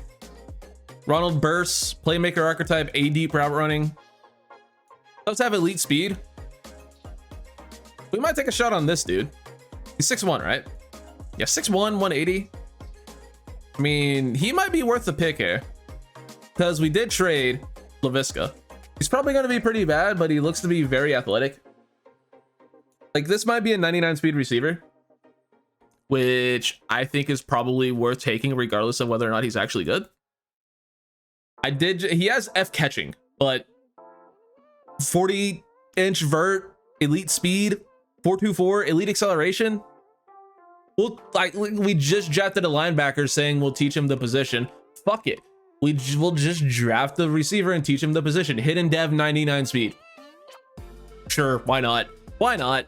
Ronald Burse, playmaker archetype, A deep route running. Does have elite speed. We might take a shot on this dude. He's 6'1", right? Yeah, 6'1", 180. I mean, he might be worth the pick here, because we did trade Laviska. He's probably going to be pretty bad, but he looks to be very athletic. Like, this might be a 99 speed receiver, which I think is probably worth taking regardless of whether or not he's actually good. He has F catching, but 40-inch vert, elite speed, 4.24, elite acceleration. We just drafted a linebacker saying we'll teach him the position. Fuck it. We'll just draft the receiver and teach him the position. Hidden dev, 99 speed. Sure, why not? Why not?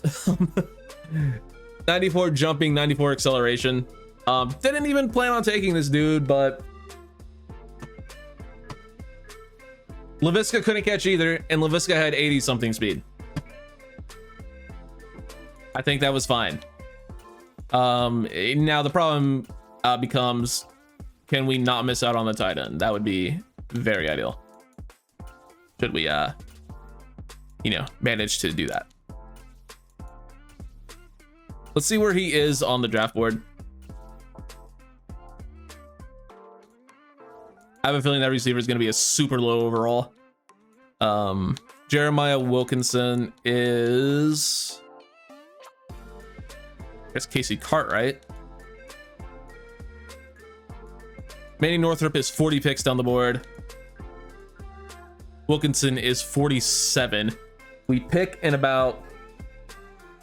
94 jumping, 94 acceleration. Didn't even plan on taking this dude, but Laviska couldn't catch either, and Laviska had 80 something speed. I think that was fine. Now the problem becomes, can we not miss out on the tight end? That would be very ideal. Should we, you know, manage to do that? Let's see where he is on the draft board. I have a feeling that receiver is going to be a super low overall. Jeremiah Wilkinson is... That's Casey Cartwright. Manny Northrup is 40 picks down the board. Wilkinson is 47. We pick in about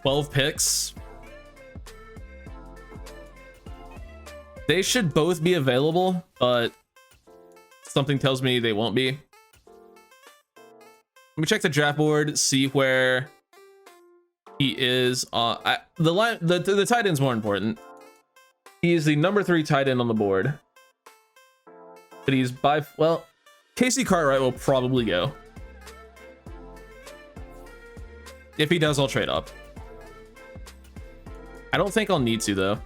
12 picks. They should both be available, but something tells me they won't be. Let me check the draft board, see where he is. The tight end's more important. He is the number 3 tight end on the board. But he's well, Casey Cartwright will probably go. If he does, I'll trade up. I don't think I'll need to, though.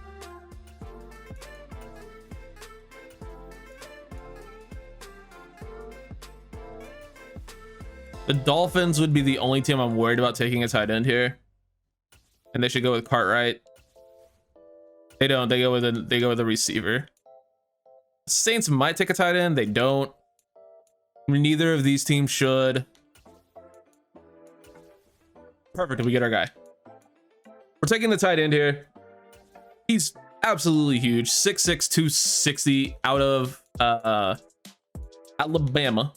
The Dolphins would be the only team I'm worried about taking a tight end here. And they should go with Cartwright. They don't. They go with a receiver. Saints might take a tight end. They don't. Neither of these teams should. Perfect. We get our guy. We're taking the tight end here. He's absolutely huge. 6'6", 260 out of Alabama.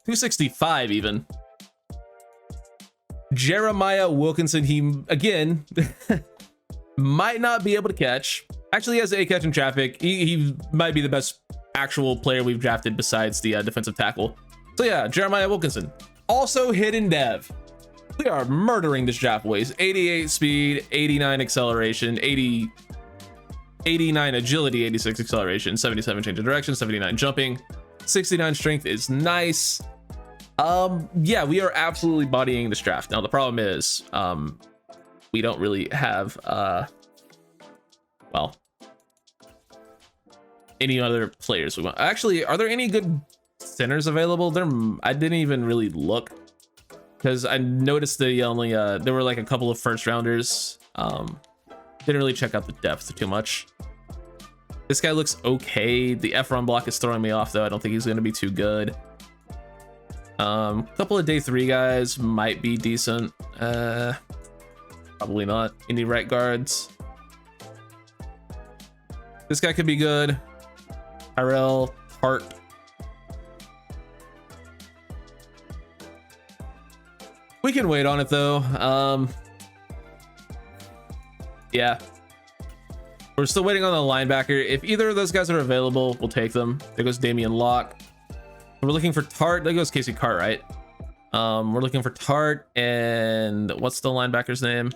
265 even. Jeremiah Wilkinson, he again might not be able to catch. Actually, he has a catch in traffic. He might be the best actual player we've drafted besides the defensive tackle. So yeah, Jeremiah Wilkinson. Also hidden dev. We are murdering this draft, boys. 88 speed, 89 acceleration, 89 agility, 86 acceleration, 77 change of direction, 79 jumping, 69 strength is nice. Yeah, we are absolutely bodying this draft. Now the problem is, we don't really have, well, any other players we want. Actually, are there any good centers available? I didn't even really look because I noticed the only, there were like a couple of first rounders. Didn't really check out the depth too much. This guy looks okay. The F-run block is throwing me off though. I don't think he's going to be too good. Couple of day 3 guys might be decent. Probably not. Any right guards? This guy could be good. Tyrell Hart. We can wait on it though. Yeah. We're still waiting on the linebacker. If either of those guys are available, we'll take them. There goes Damian Locke. We're looking for Tart. There goes Casey Cartwright. We're looking for Tart and what's the linebacker's name?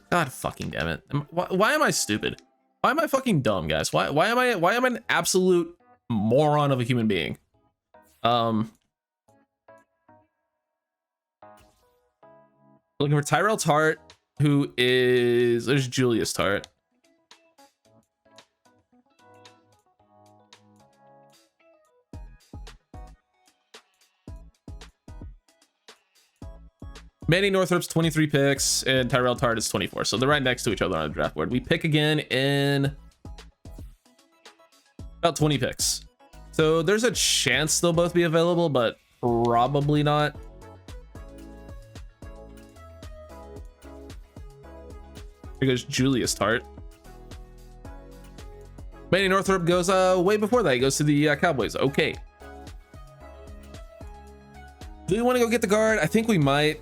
God fucking damn it. Why am I stupid? Why am I fucking dumb, guys? Why am I an absolute moron of a human being? Looking for Tyrell Tart, who is, there's Julius Tart. Manny Northrup's 23 picks and Tyrell Tart is 24. So they're right next to each other on the draft board. We pick again in about 20 picks. So there's a chance they'll both be available, but probably not. Here goes Julius Tart. Manny Northrup goes way before that. He goes to the Cowboys. Okay. Do we want to go get the guard? I think we might.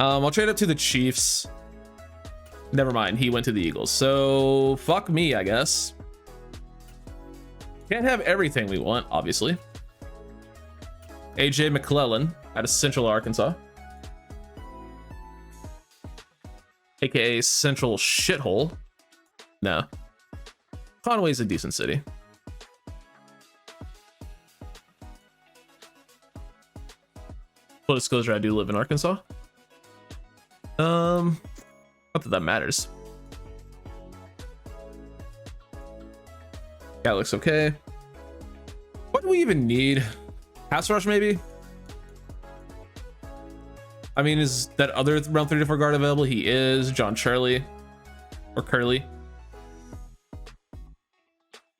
I'll trade up to the Chiefs. Never mind. He went to the Eagles. So fuck me, I guess. Can't have everything we want, obviously. AJ McClellan out of Central Arkansas. AKA Central Shithole. No. Conway's a decent city. Full disclosure, I do live in Arkansas. Not that that matters. That looks okay. What do we even need? Pass rush, maybe? I mean, is that other round 3 to 4 guard available? He is. John Charlie. Or Curly.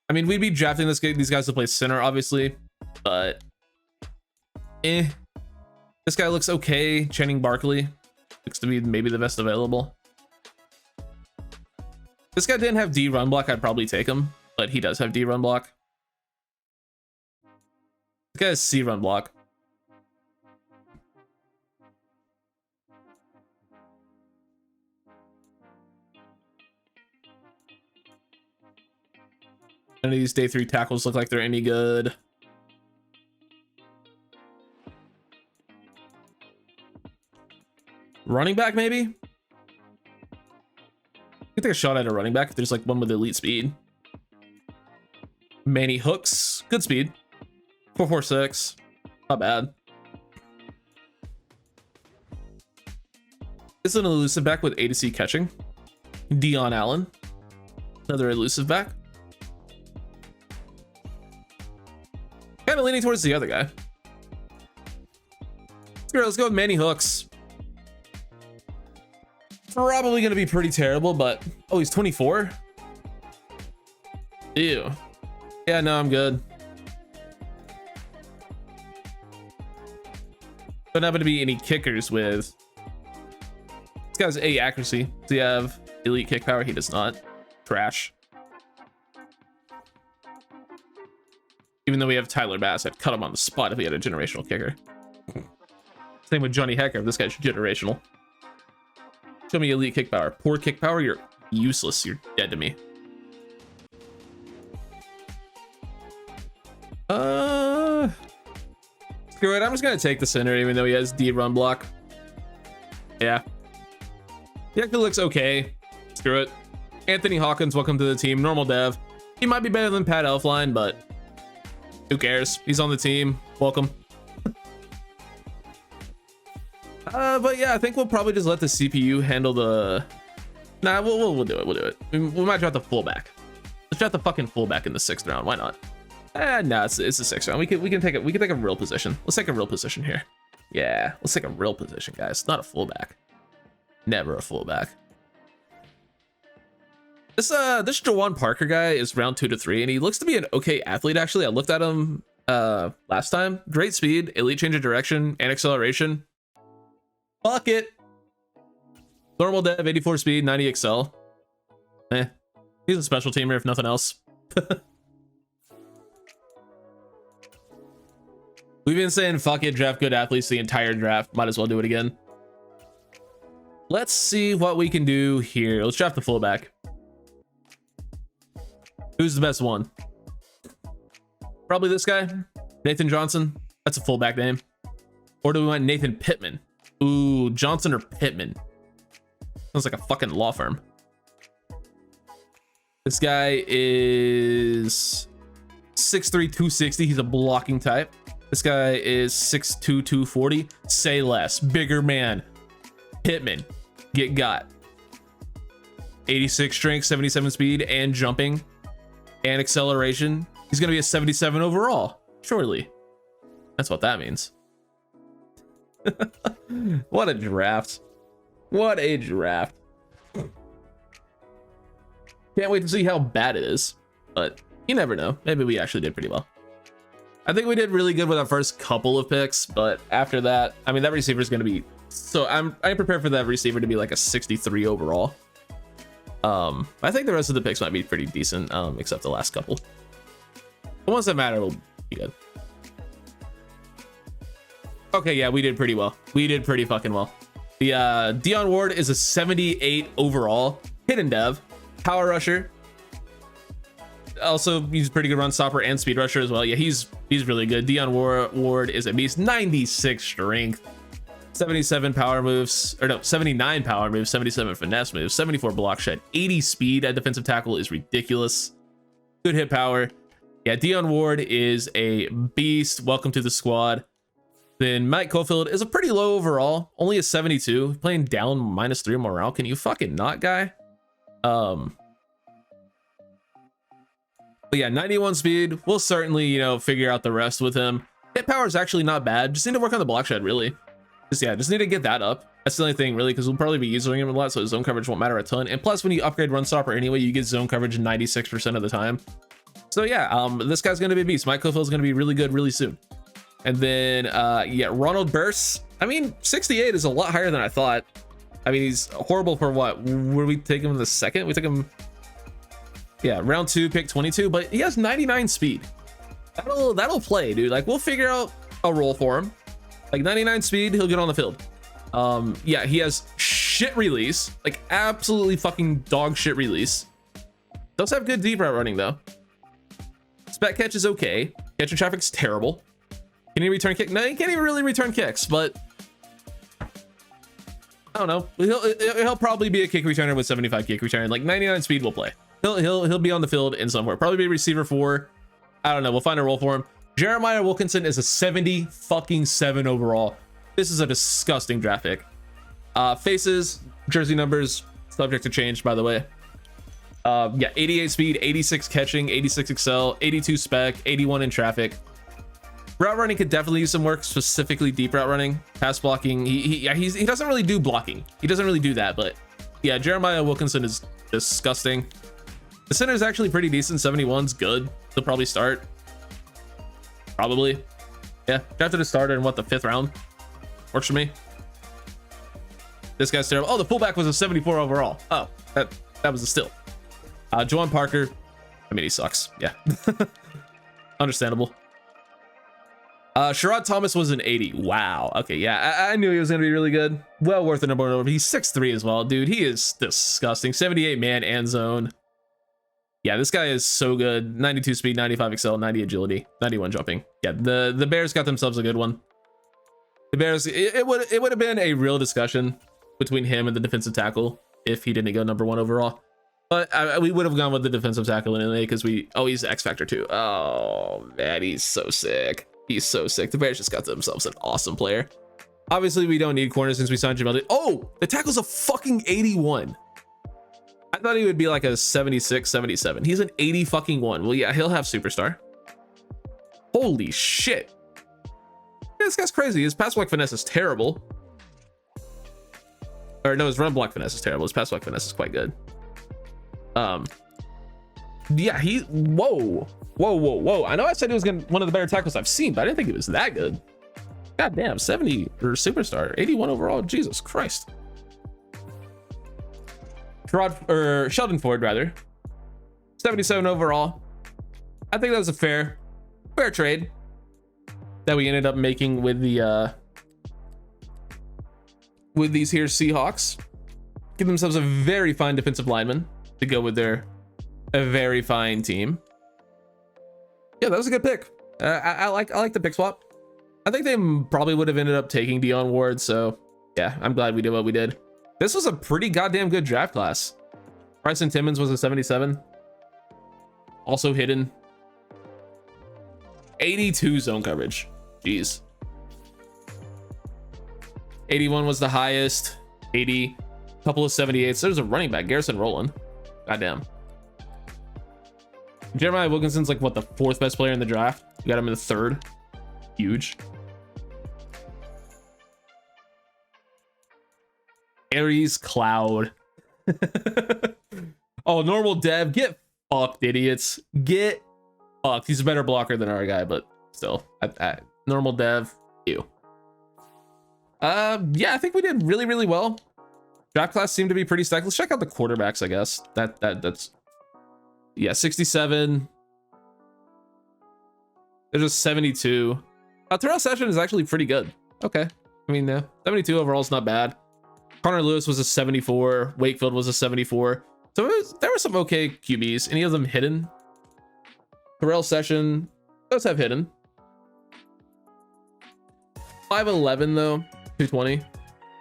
I mean, we'd be drafting these guys to play center, obviously. But... This guy looks okay. Channing Barkley. Looks to be maybe the best available. This guy didn't have D run block. I'd probably take him. But he does have D run block. This guy has C run block. None of these day 3 tackles look like they're any good. Running back, maybe? You can take a shot at a running back if there's like one with elite speed. Manny Hooks, good speed. 4.46, not bad. It's an elusive back with A to C catching. Dion Allen, another elusive back. Kind of leaning towards the other guy. Let's go with Manny Hooks. Probably going to be pretty terrible, but... Oh, he's 24? Ew. Yeah, no, I'm good. Don't happen to be any kickers with... This guy's A accuracy. Does he have elite kick power? He does not. Trash. Even though we have Tyler Bass, I'd cut him on the spot if he had a generational kicker. Same with Johnny Hecker. This guy's generational. Show me elite kick power. Poor kick power, you're useless. You're dead to me. Screw it. I'm just gonna take the center, even though he has D run block. Yeah. The actor looks okay. Screw it. Anthony Hawkins, welcome to the team. Normal dev. He might be better than Pat Elfline, but who cares? He's on the team. Welcome. But yeah, I think we'll probably just let the CPU handle the... Nah, we'll do it. We'll do it. We might draft the fullback. Let's draft the fucking fullback in the 6th round. Why not? Nah, it's the 6th round. We can take a real position. Let's take a real position here. Yeah, let's take a real position, guys. Not a fullback. Never a fullback. This Jawan Parker guy is round 2 to 3, and he looks to be an okay athlete. Actually, I looked at him last time. Great speed, elite change of direction, and acceleration. Fuck it. Normal dev, 84 speed, 90 excel. He's a special teamer if nothing else. We've been saying fuck it, draft good athletes the entire draft. Might as well do it again. Let's see what we can do here. Let's draft the fullback. Who's the best one? Probably this guy, Nathan Johnson. That's a fullback name. Or do we want Nathan Pittman? Ooh, Johnson or Pittman? Sounds like a fucking law firm. This guy is 6'3", 260. He's a blocking type. This guy is 6'2", 240. Say less. Bigger man. Pittman. Get got. 86 strength, 77 speed, and jumping, and acceleration. He's gonna be a 77 overall. Surely. That's what that means. What a draft. What a draft. Can't wait to see how bad it is, but you never know. Maybe we actually did pretty well. I think we did really good with our first couple of picks, but after that, I mean, that receiver is going to be, so I'm prepared for that receiver to be like a 63 overall. I think the rest of the picks might be pretty decent, except the last couple. The ones that matter will be good. Okay, yeah, we did pretty well. We did pretty fucking well. The Dion Ward is a 78 overall, hidden dev, power rusher. Also, he's a pretty good run stopper and speed rusher as well. Yeah, he's really good. Dion Ward is a beast. 96 strength, 77 power moves, or no, 79 power moves, 77 finesse moves, 74 block shed, 80 speed at defensive tackle is ridiculous. Good hit power. Yeah, Dion Ward is a beast. Welcome to the squad. Then Mike Cofield is a pretty low overall, only a 72, playing down -3 morale. Can you fucking not, guy? But yeah, 91 speed. We'll certainly, you know, figure out the rest with him. Hit power is actually not bad. Just need to work on the block shed, really. Just need to get that up. That's the only thing, really, because we'll probably be using him a lot, so his zone coverage won't matter a ton. And plus, when you upgrade run stopper anyway, you get zone coverage 96% of the time. So yeah, this guy's gonna be a beast. Mike Cofield's gonna be really good really soon. And then yeah, Ronald Burse. I mean, 68 is a lot higher than I thought. I mean, he's horrible for what? Were we take him in the second? We took him, yeah, round 2, pick 22, but he has 99 speed. That'll play, dude. Like, we'll figure out a role for him. Like 99 speed, he'll get on the field. Yeah, he has shit release, like absolutely fucking dog shit release. Does have good deep route running though. Spec catch is okay. Catch and traffic's terrible. Can he return kick? No, he can't even really return kicks, but I don't know. He'll probably be a kick returner with 75 kick return. Like 99 speed will play. He'll be on the field in somewhere. Probably be a receiver 4. I don't know. We'll find a role for him. Jeremiah Wilkinson is a 70-fucking-7 overall. This is a disgusting draft pick. Faces, jersey numbers, subject to change, by the way. Yeah, 88 speed, 86 catching, 86 excel, 82 spec, 81 in traffic. Route running could definitely use some work, specifically deep route running. Pass blocking, he doesn't really do blocking. He doesn't really do that, but yeah, Jeremiah Wilkinson is disgusting. The center is actually pretty decent. 71's good. He'll probably start. Probably. Yeah, drafted a starter in what, the 5th round? Works for me. This guy's terrible. Oh, the fullback was a 74 overall. Oh, that was a steal. Juwan Parker. I mean, he sucks. Yeah. Understandable. Sherrod Thomas was an 80. Wow. Okay, yeah, I knew he was going to be really good. Well worth the number 1 over. He's 6'3 as well. Dude, he is disgusting. 78 man and zone. Yeah, this guy is so good. 92 speed, 95 excel, 90 agility, 91 jumping. Yeah, the Bears got themselves a good one. The Bears, it would have been a real discussion between him and the defensive tackle if he didn't go number 1 overall. But we would have gone with the defensive tackle anyway because he's X Factor too. Oh man, he's so sick. He's so sick. The Bears just got themselves an awesome player. Obviously, we don't need corners since we signed Jamal. Oh, the tackle's a fucking 81. I thought he would be like a 76, 77. He's an 80 fucking 1. Well, yeah, he'll have superstar. Holy shit. Yeah, this guy's crazy. His pass block finesse is terrible. Or no, his run block finesse is terrible. His pass block finesse is quite good. Yeah, whoa. I know I said he was one of the better tackles I've seen, but I didn't think he was that good. God damn, 70 or superstar, 81 overall. Jesus Christ. Sheldon Ford, rather. 77 overall. I think that was a fair trade that we ended up making with the with these here Seahawks. Give themselves a very fine defensive lineman to go with a very fine team. Yeah, that was a good pick. I like the pick swap. I think they probably would have ended up taking Dion Ward, so yeah, I'm glad we did what we did. This was a pretty goddamn good draft class. Bryson Timmons was a 77. Also hidden. 82 zone coverage. Jeez. 81 was the highest. 80. Couple of 78s. There's a running back, Garrison Rowland. Goddamn. Jeremiah Wilkinson's like what, the 4th best player in the draft? We got him in the 3rd. Huge. Aries Cloud. Oh, normal dev. Get fucked, idiots. Get fucked. He's a better blocker than our guy, but still. Normal dev. Ew. Yeah, I think we did really, really well. Draft class seemed to be pretty stacked. Let's check out the quarterbacks, I guess. That's yeah, 67. There's a 72. Terrell Session is actually pretty good. Okay. I mean, 72 overall is not bad. Connor Lewis was a 74. Wakefield was a 74. So there were some okay QBs. Any of them hidden? Terrell Session does have hidden. 5'11 though, 220.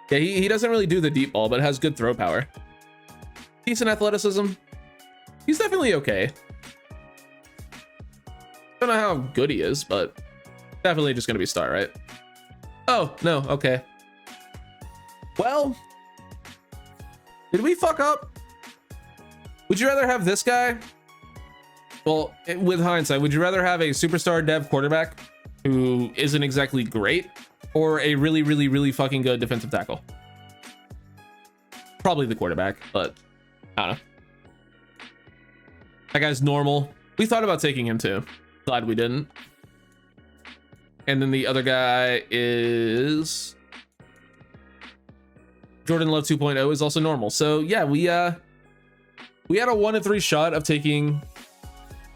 Yeah, he doesn't really do the deep ball, but has good throw power. Decent athleticism. He's definitely okay. Don't know how good he is, but definitely just gonna be a star, right? Oh, no, okay. Well, did we fuck up? Would you rather have this guy? Well, with hindsight, would you rather have a superstar dev quarterback who isn't exactly great, or a really, really, really fucking good defensive tackle? Probably the quarterback, but I don't know. That guy's normal. We thought about taking him too. Glad we didn't. And then the other guy is Jordan Love 2.0 is also normal. So yeah, we had a 1 in 3 shot of taking.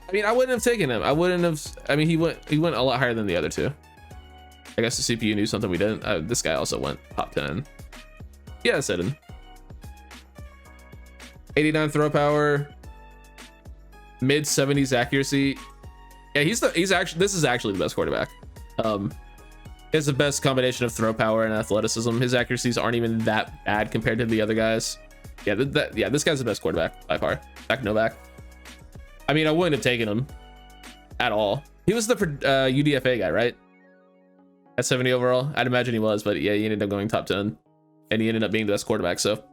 I mean, I wouldn't have taken him. I wouldn't have. I mean, he went a lot higher than the other two. I guess the CPU knew something we didn't. This guy also went top 10. Yeah, Sidon. 89 throw power, mid 70s accuracy. Yeah, he's actually, this is actually the best quarterback. He has the best combination of throw power and athleticism. His accuracies aren't even that bad compared to the other guys. Yeah, yeah, this guy's the best quarterback by far. Back no back. I mean, I wouldn't have taken him at all. He was the UDFA guy, right? At 70 overall, I'd imagine he was, but yeah, he ended up going top 10, and he ended up being the best quarterback. So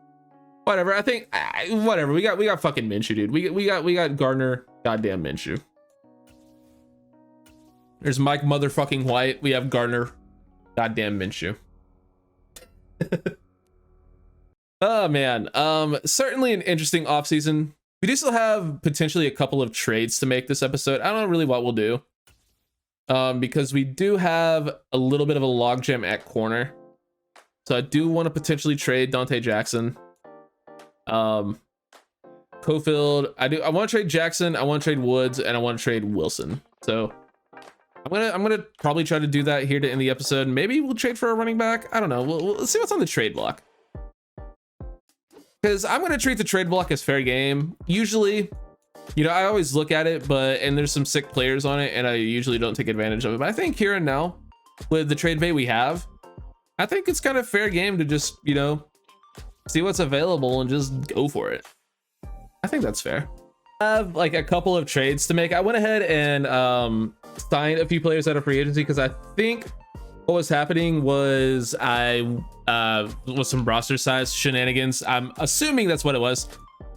whatever. I think whatever. We got fucking Minshew, dude. We got Gardner goddamn Minshew. There's Mike motherfucking White. We have Gardner goddamn Minshew. Oh man. Certainly an interesting offseason. We do still have potentially a couple of trades to make this episode. I don't know really what we'll do. Because we do have a little bit of a logjam at corner. So I do want to potentially trade Dante Jackson. Cofield, I want to trade Jackson, I want to trade Woods, and I want to trade Wilson. So I'm gonna probably try to do that here to end the episode. Maybe we'll trade for a running back. I don't know. We'll see what's on the trade block. Because I'm gonna treat the trade block as fair game. Usually, you know, I always look at it, and there's some sick players on it, and I usually don't take advantage of it. But I think here and now, with the trade bait we have, I think it's kind of fair game to just, you know, see what's available and just go for it. I think that's fair. I have like a couple of trades to make. I went ahead and signed a few players out of free agency because I think what was happening was was some roster size shenanigans. I'm assuming that's what it was,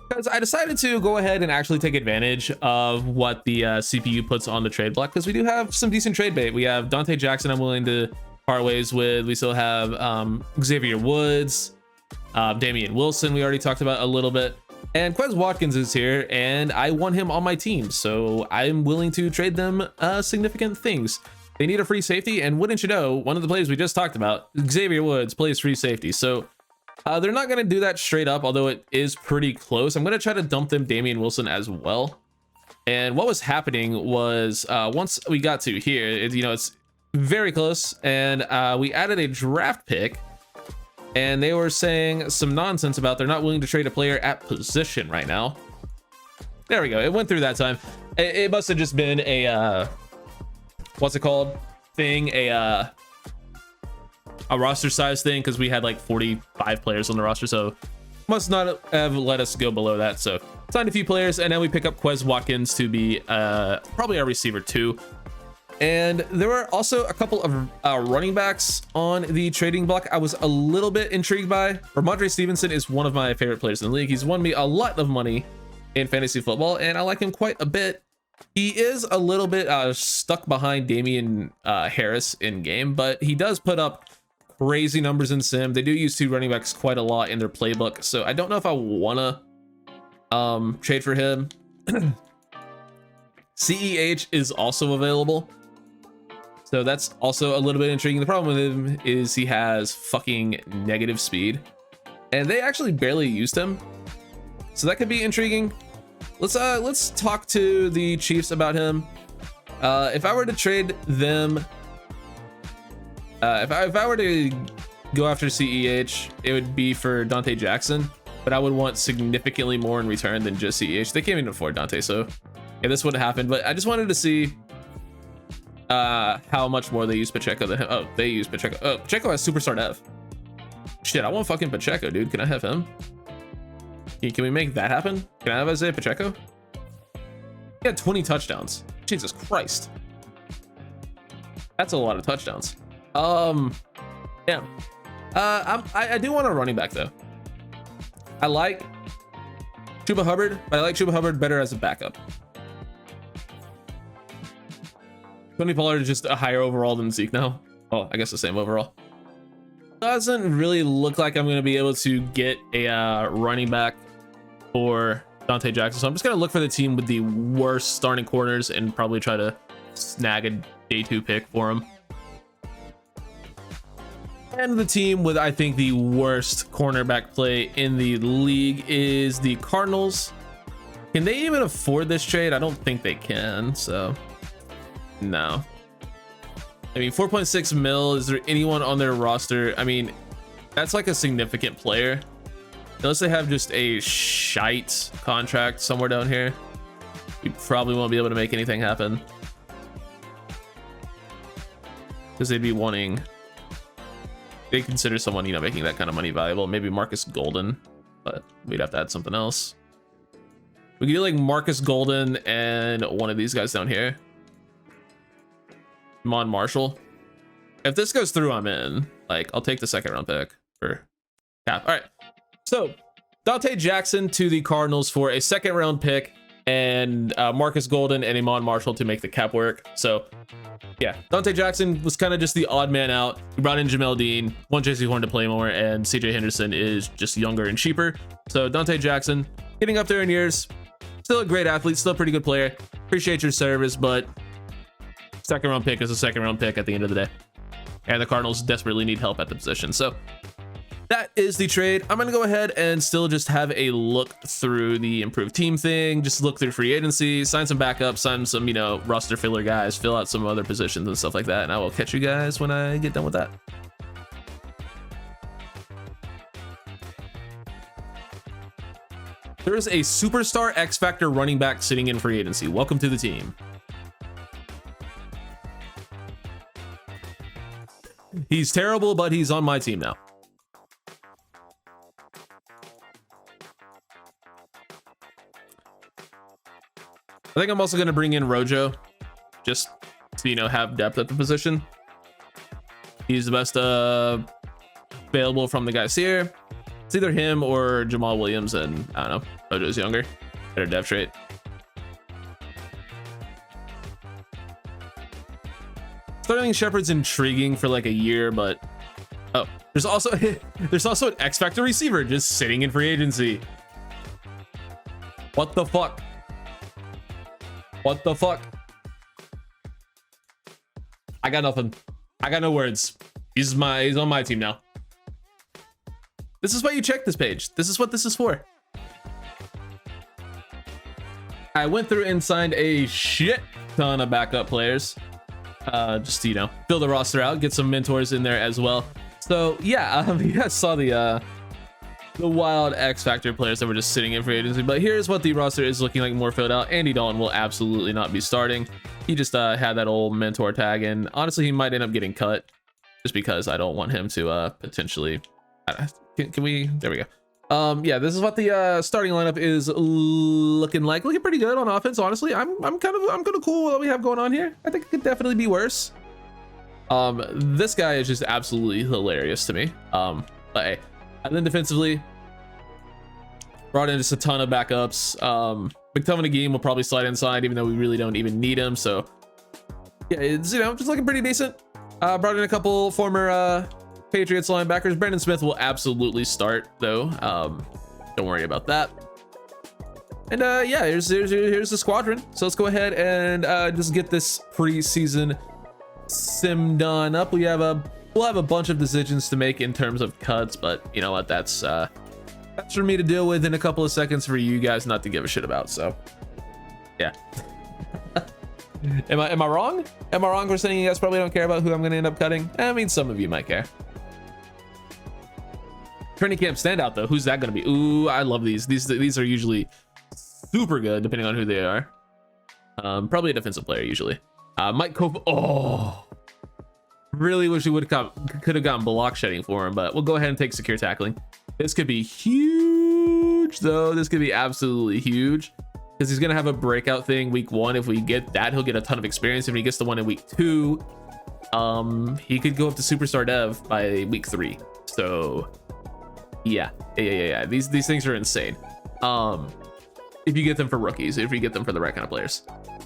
because I decided to go ahead and actually take advantage of what the CPU puts on the trade block, because we do have some decent trade bait. We have Dante Jackson I'm willing to part ways with. We still have Xavier Woods, Damian Wilson we already talked about a little bit, and Quez Watkins is here, and I want him on my team, so I'm willing to trade them significant things. They need a free safety, and wouldn't you know, one of the players we just talked about, Xavier Woods, plays free safety. So they're not going to do that straight up, although it is pretty close. I'm going to try to dump them Damian Wilson as well. And what was happening was once we got to here, it's very close, and we added a draft pick, and they were saying some nonsense about they're not willing to trade a player at position right now. There we go. It went through that time. It must have just been a what's it called thing, a roster size thing, because we had like 45 players on the roster, so must not have let us go below that. So signed a few players, and then we pick up Quez Watkins to be probably our receiver too. And there were also a couple of running backs on the trading block I was a little bit intrigued by. Ramondre Stevenson is one of my favorite players in the league. He's won me a lot of money in fantasy football, and I like him quite a bit. He is a little bit stuck behind Damian Harris in game, but he does put up crazy numbers in sim. They do use 2 running backs quite a lot in their playbook, so I don't know if I want to trade for him. CEH is also available, so that's also a little bit intriguing. The problem with him is he has fucking negative speed, and they actually barely used him, so that could be intriguing. Let's talk to the Chiefs about him. If I were to trade them, if I were to go after CEH, it would be for Dante Jackson, but I would want significantly more in return than just CEH. They can't even afford Dante, so yeah, this would have happened. But I just wanted to see how much more they use Pacheco than him. Oh, they use Pacheco. Oh, Pacheco has superstar dev. Shit, I want fucking Pacheco, dude. Can I have him? Can we make that happen? Can I have Isaiah Pacheco? He had 20 touchdowns. Jesus Christ. That's a lot of touchdowns. Yeah. I do want a running back though. I like Chuba Hubbard, but I like Chuba Hubbard better as a backup. Tony Pollard is just a higher overall than Zeke now. Oh, I guess the same overall. Doesn't really look like I'm going to be able to get a running back for Dante Jackson. So I'm just going to look for the team with the worst starting corners and probably try to snag a day 2 pick for him. And the team with, I think, the worst cornerback play in the league is the Cardinals. Can they even afford this trade? I don't think they can, so no. I mean, 4.6 mil, is there anyone on their roster? I mean, that's like a significant player. Unless they have just a shite contract somewhere down here, we probably won't be able to make anything happen. Because they'd be wanting... They consider someone, you know, making that kind of money valuable. Maybe Marcus Golden, but we'd have to add something else. We could do like Marcus Golden and one of these guys down here. Mon Marshall. If this goes through, I'm in. Like, I'll take the 2nd round pick for cap. All right. So Dante Jackson to the Cardinals for a 2nd round pick and Marcus Golden and Iman Marshall to make the cap work. So yeah, Dante Jackson was kind of just the odd man out. We brought in Jamel Dean, one JC Horn to play more, and CJ Henderson is just younger and cheaper. So Dante Jackson, getting up there in years, still a great athlete, still a pretty good player. Appreciate your service, but 2nd round pick is a 2nd round pick at the end of the day. And the Cardinals desperately need help at the position. So that is the trade. I'm going to go ahead and still just have a look through the improved team thing, just look through free agency, sign some backups, sign some, you know, roster filler guys, fill out some other positions and stuff like that. And I will catch you guys when I get done with that. There is a superstar X Factor running back sitting in free agency. Welcome to the team. He's terrible, but he's on my team now. I think I'm also going to bring in Rojo just to, you know, have depth at the position. He's the best available from the guys here. It's either him or Jamal Williams, and I don't know, Rojo's younger, better depth trait. Sterling Shepard's intriguing for like a year, but oh, there's also an X Factor receiver just sitting in free agency. What the fuck? What the fuck? I got nothing. I got no words. He's on my team now. This is why you check this page. This is what this is for. I went through and signed a shit ton of backup players. Just to, you know, fill the roster out, get some mentors in there as well. So yeah, you guys saw the wild X Factor players that were just sitting in free agency, but here's what the roster is looking like more filled out. Andy Dalton will absolutely not be starting. He just had that old mentor tag, and honestly, he might end up getting cut just because I don't want him to potentially. Can we? There we go. Yeah, this is what the starting lineup is looking like. Looking pretty good on offense, honestly. I'm kind of cool with what we have going on here. I think it could definitely be worse. This guy is just absolutely hilarious to me. But hey. And then defensively, brought in just a ton of backups. McTominay will probably slide inside, even though we really don't even need him. So yeah, it's, you know, just looking pretty decent. Brought in a couple former Patriots linebackers. Brandon Smith will absolutely start though. Don't worry about that. And yeah, here's the squadron. So let's go ahead and just get this preseason sim done up. We'll have a bunch of decisions to make in terms of cuts, but you know what? That's for me to deal with in a couple of seconds, for you guys not to give a shit about. So yeah. Am I wrong? Am I wrong for saying you guys probably don't care about who I'm gonna end up cutting? I mean, some of you might care. Training camp standout though, who's that gonna be? Ooh, I love these. These are usually super good depending on who they are. Probably a defensive player usually. Mike Cope. Oh, really wish we could have gotten block shedding for him, but we'll go ahead and take secure tackling. This could be huge though. This could be absolutely huge because he's gonna have a breakout thing week 1. If we get that, he'll get a ton of experience. If he gets the one in week 2, he could go up to superstar dev by week 3. So yeah. These things are insane. If you get them for rookies, if you get them for the right kind of players.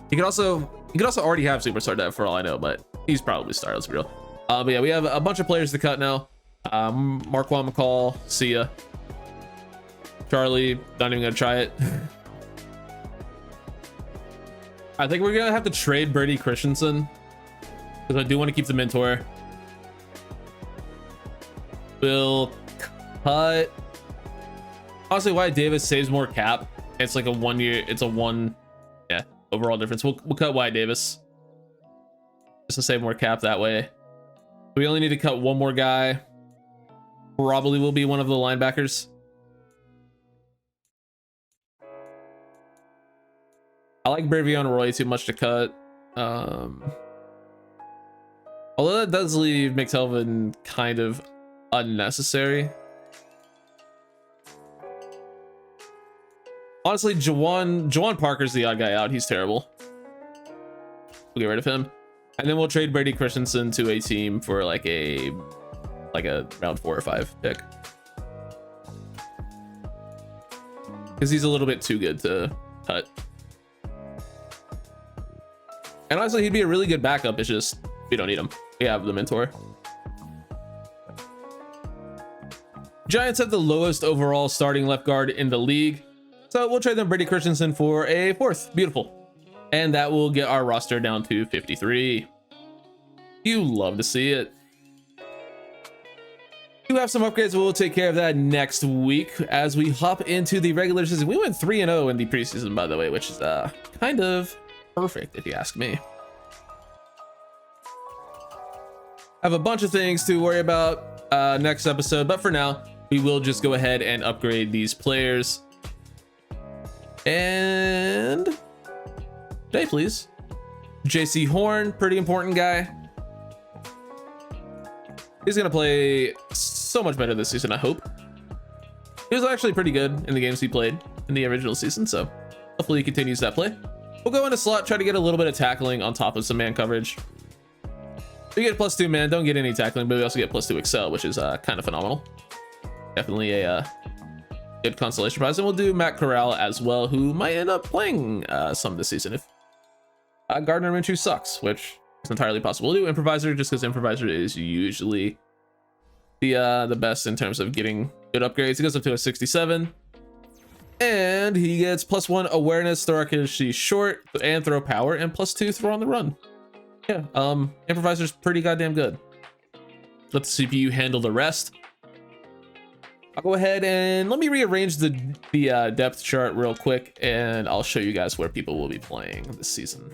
He could also already have superstar dev for all I know, but he's probably star, let's be real. But yeah, we have a bunch of players to cut now. Marquand McCall, see ya. Charlie, not even gonna try it. I think we're gonna have to trade Brady Christensen because I do want to keep the mentor. We'll cut. Honestly, Wyatt Davis saves more cap. It's like a 1 year. It's a overall difference. We'll cut Wyatt Davis just to save more cap that way. We only need to cut one more guy. Probably will be one of the linebackers. I like Bravion Roy too much to cut. Although that does leave McTelvin kind of unnecessary. Honestly, Jawan Parker's the odd guy out. He's terrible. We'll get rid of him. And then we'll trade Brady Christensen to a team for like a round 4 or 5 pick. Because he's a little bit too good to cut. And honestly, he'd be a really good backup. It's just, we don't need him. We have the mentor. Giants have the lowest overall starting left guard in the league. So we'll trade them Brady Christensen for a 4th. Beautiful. And that will get our roster down to 53. You love to see it. We do have some upgrades. We'll take care of that next week as we hop into the regular season. We went 3-0 in the preseason, by the way, which is kind of perfect if you ask me. I have a bunch of things to worry about next episode, but for now, we will just go ahead and upgrade these players. And Jay, please. JC Horn, pretty important guy. He's gonna play so much better this season, I hope. He was actually pretty good in the games he played in the original season, so hopefully he continues that play. We'll go into slot, try to get a little bit of tackling on top of some man coverage. We get +2 man, don't get any tackling, but we also get +2 excel, which is kind of phenomenal. Definitely a good consolation prize. And we'll do Matt Corral as well, who might end up playing some this season if Gardner Minshew sucks, which is entirely possible. We'll do improviser just because improviser is usually the best in terms of getting good upgrades. He goes up to a 67, and he gets +1 awareness, throw accuracy short, and throw power, and +2 throw on the run. Yeah, improviser's pretty goddamn good. Let the CPU handle the rest. I'll go ahead and let me rearrange the depth chart real quick, and I'll show you guys where people will be playing this season.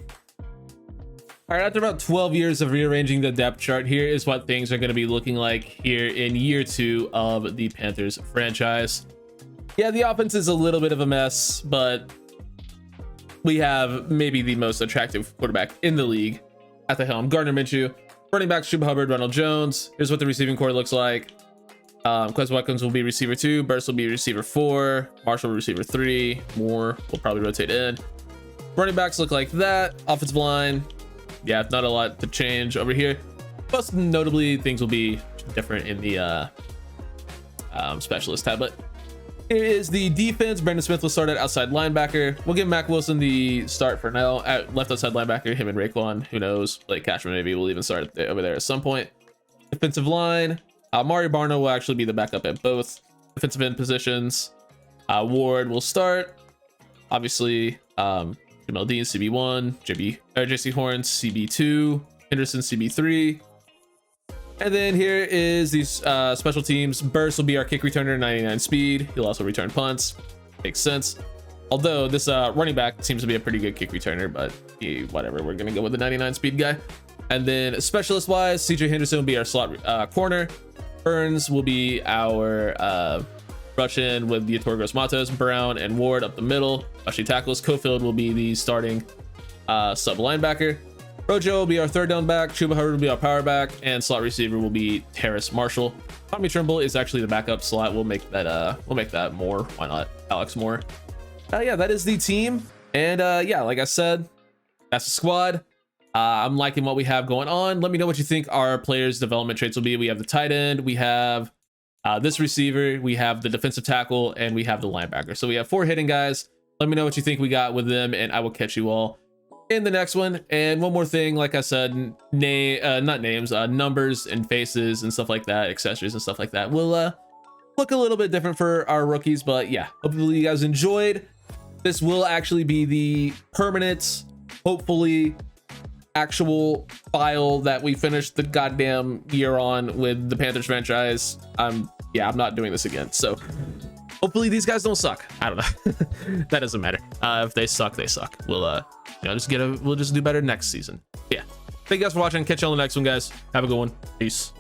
All right, after about 12 years of rearranging the depth chart, here is what things are going to be looking like here in year 2 of the Panthers franchise. Yeah, the offense is a little bit of a mess, but we have maybe the most attractive quarterback in the league at the helm, Gardner Minshew. Running back, Chuba Hubbard, Ronald Jones. Here's what the receiving core looks like. Quez Watkins will be receiver 2, Burst will be receiver 4, Marshall receiver 3, Moore will probably rotate in. Running backs look like that. Offensive line, yeah, not a lot to change over here. Most notably, things will be different in the specialist tab. But here is the defense. Brandon Smith will start at outside linebacker. We'll give Mac Wilson the start for now at left outside linebacker. Him and Raekwon, who knows? Blake Cashman maybe will even start over there at some point. Defensive line. Mari Barno will actually be the backup at both defensive end positions. Ward will start. Obviously, Jamel Dean, CB1, JC Horn, CB2, Henderson, CB3. And then here is these special teams. Burst will be our kick returner, 99 speed. He'll also return punts. Makes sense. Although this running back seems to be a pretty good kick returner, but whatever. We're going to go with the 99 speed guy. And then specialist wise, CJ Henderson will be our slot corner. Burns will be our rush in with Viator Gross Matos, Brown, and Ward up the middle. Rushing tackles. Cofield will be the starting sub linebacker. Rojo will be our third down back. Chuba Hubbard will be our power back, and slot receiver will be Terrace Marshall. Tommy Trimble is actually the backup slot. We'll make that Moore. Why not? Alex Moore. Yeah, that is the team. And yeah, like I said, that's the squad. I'm liking what we have going on. Let me know what you think our players' development traits will be. We have the tight end, we have this receiver, we have the defensive tackle, and we have the linebacker. So we have 4 hitting guys. Let me know what you think we got with them, and I will catch you all in the next one. And one more thing, like I said, not names, numbers and faces and stuff like that, accessories and stuff like that will look a little bit different for our rookies. But yeah, hopefully you guys enjoyed. This will actually be the permanent, hopefully actual file that we finished the goddamn year on with the Panthers franchise. Yeah, I'm not doing this again. So hopefully these guys don't suck. I don't know. That doesn't matter. If they suck, they suck. We'll we'll just do better next season. Yeah. Thank you guys for watching. Catch you on the next one, guys. Have a good one. Peace.